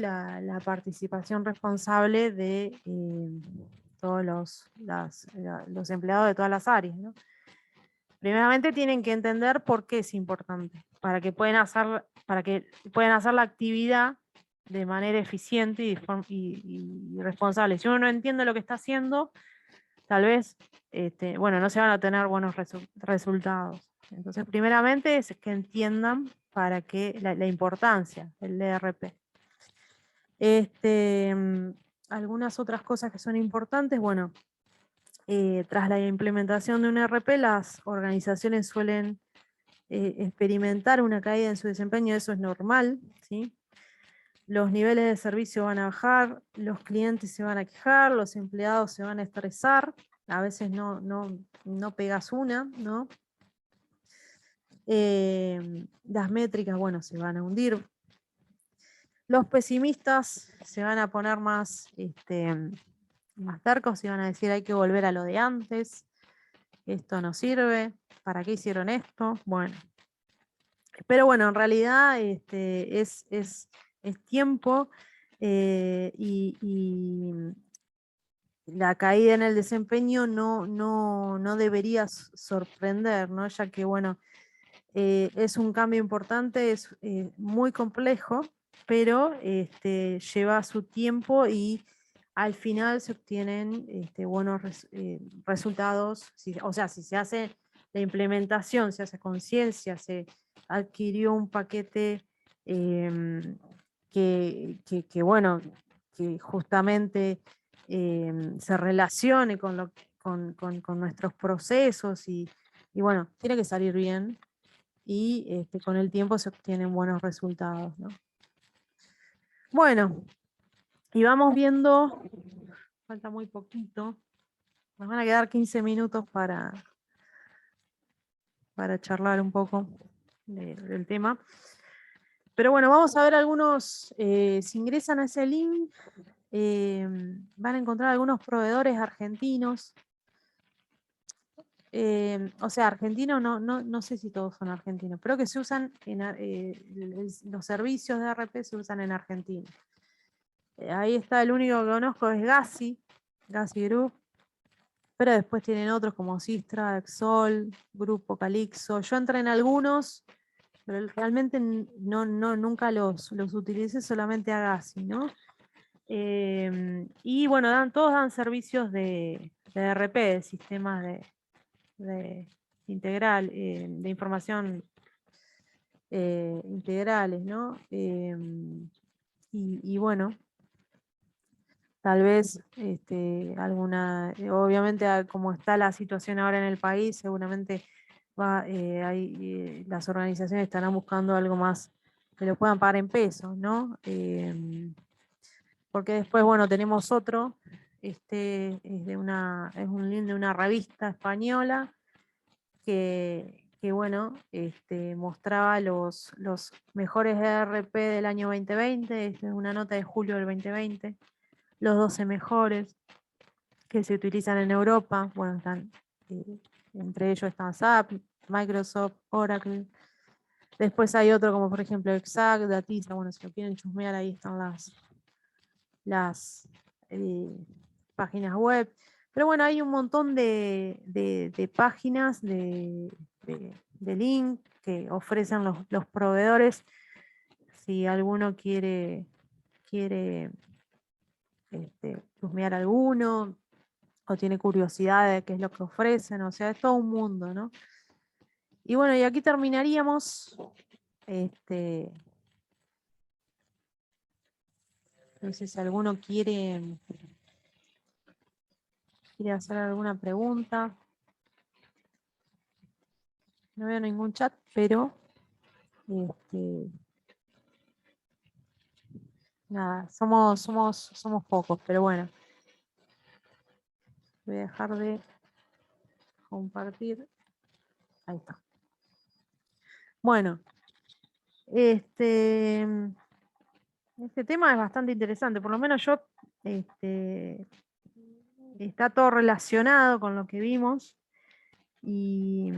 la participación responsable de todos los empleados de todas las áreas, ¿no? Primeramente tienen que entender por qué es importante, para que puedan hacer la actividad de manera eficiente y responsable. Si uno no entiende lo que está haciendo, tal vez no se van a tener buenos resultados. Entonces, primeramente es que entiendan para qué la importancia del ERP. Algunas otras cosas que son importantes, bueno, tras la implementación de un ERP, las organizaciones suelen experimentar una caída en su desempeño, eso es normal, ¿sí? Los niveles de servicio van a bajar, los clientes se van a quejar, los empleados se van a estresar, a veces no pegas una, ¿no? Las métricas, bueno, se van a hundir. Los pesimistas se van a poner más tercos y van a decir hay que volver a lo de antes, esto no sirve, ¿para qué hicieron esto? Bueno. Pero bueno, en realidad es tiempo y la caída en el desempeño no debería sorprender, ¿no? Ya que, bueno, es un cambio importante, es muy complejo, pero lleva su tiempo y al final se obtienen buenos resultados. O sea, si se hace la implementación, se hace conciencia, se adquirió un paquete bueno, que justamente se relacione con nuestros procesos y bueno, tiene que salir bien y con el tiempo se obtienen buenos resultados, ¿no? Bueno, y vamos viendo, falta muy poquito, nos van a quedar 15 minutos para charlar un poco del tema. Pero bueno, vamos a ver algunos, si ingresan a ese link, van a encontrar algunos proveedores argentinos. O sea, argentinos, no sé si todos son argentinos, pero que se usan los servicios de ERP se usan en Argentina. Ahí está, el único que conozco es Gassi Group, pero después tienen otros como Sistra, Exol, Grupo Calixo. Yo entré en algunos, pero realmente nunca los utilicé, solamente a Gassi, ¿no? Y bueno, todos dan servicios de ERP, de sistemas de integral, de información integrales, ¿no? Y bueno, tal vez obviamente como está la situación ahora en el país, seguramente las organizaciones estarán buscando algo más que lo puedan pagar en pesos, ¿no? Porque después, bueno, tenemos otro, es un link de una revista española que bueno, mostraba los mejores ERP del año 2020, es una nota de julio del 2020, los 12 mejores que se utilizan en Europa, bueno, están, entre ellos están SAP, Microsoft, Oracle. Después hay otro como por ejemplo Exact, Datisa, bueno, si lo quieren chusmear ahí están las páginas web. Pero bueno, hay un montón de páginas, de link que ofrecen los proveedores. Si alguno quiere chusmear alguno o tiene curiosidad de qué es lo que ofrecen, o sea, es todo un mundo, ¿no? Y bueno, y aquí terminaríamos. No sé si alguno quiere hacer alguna pregunta. No veo ningún chat, pero nada, somos pocos, pero bueno. Voy a dejar de compartir. Ahí está. Bueno, este tema es bastante interesante, por lo menos yo, está todo relacionado con lo que vimos y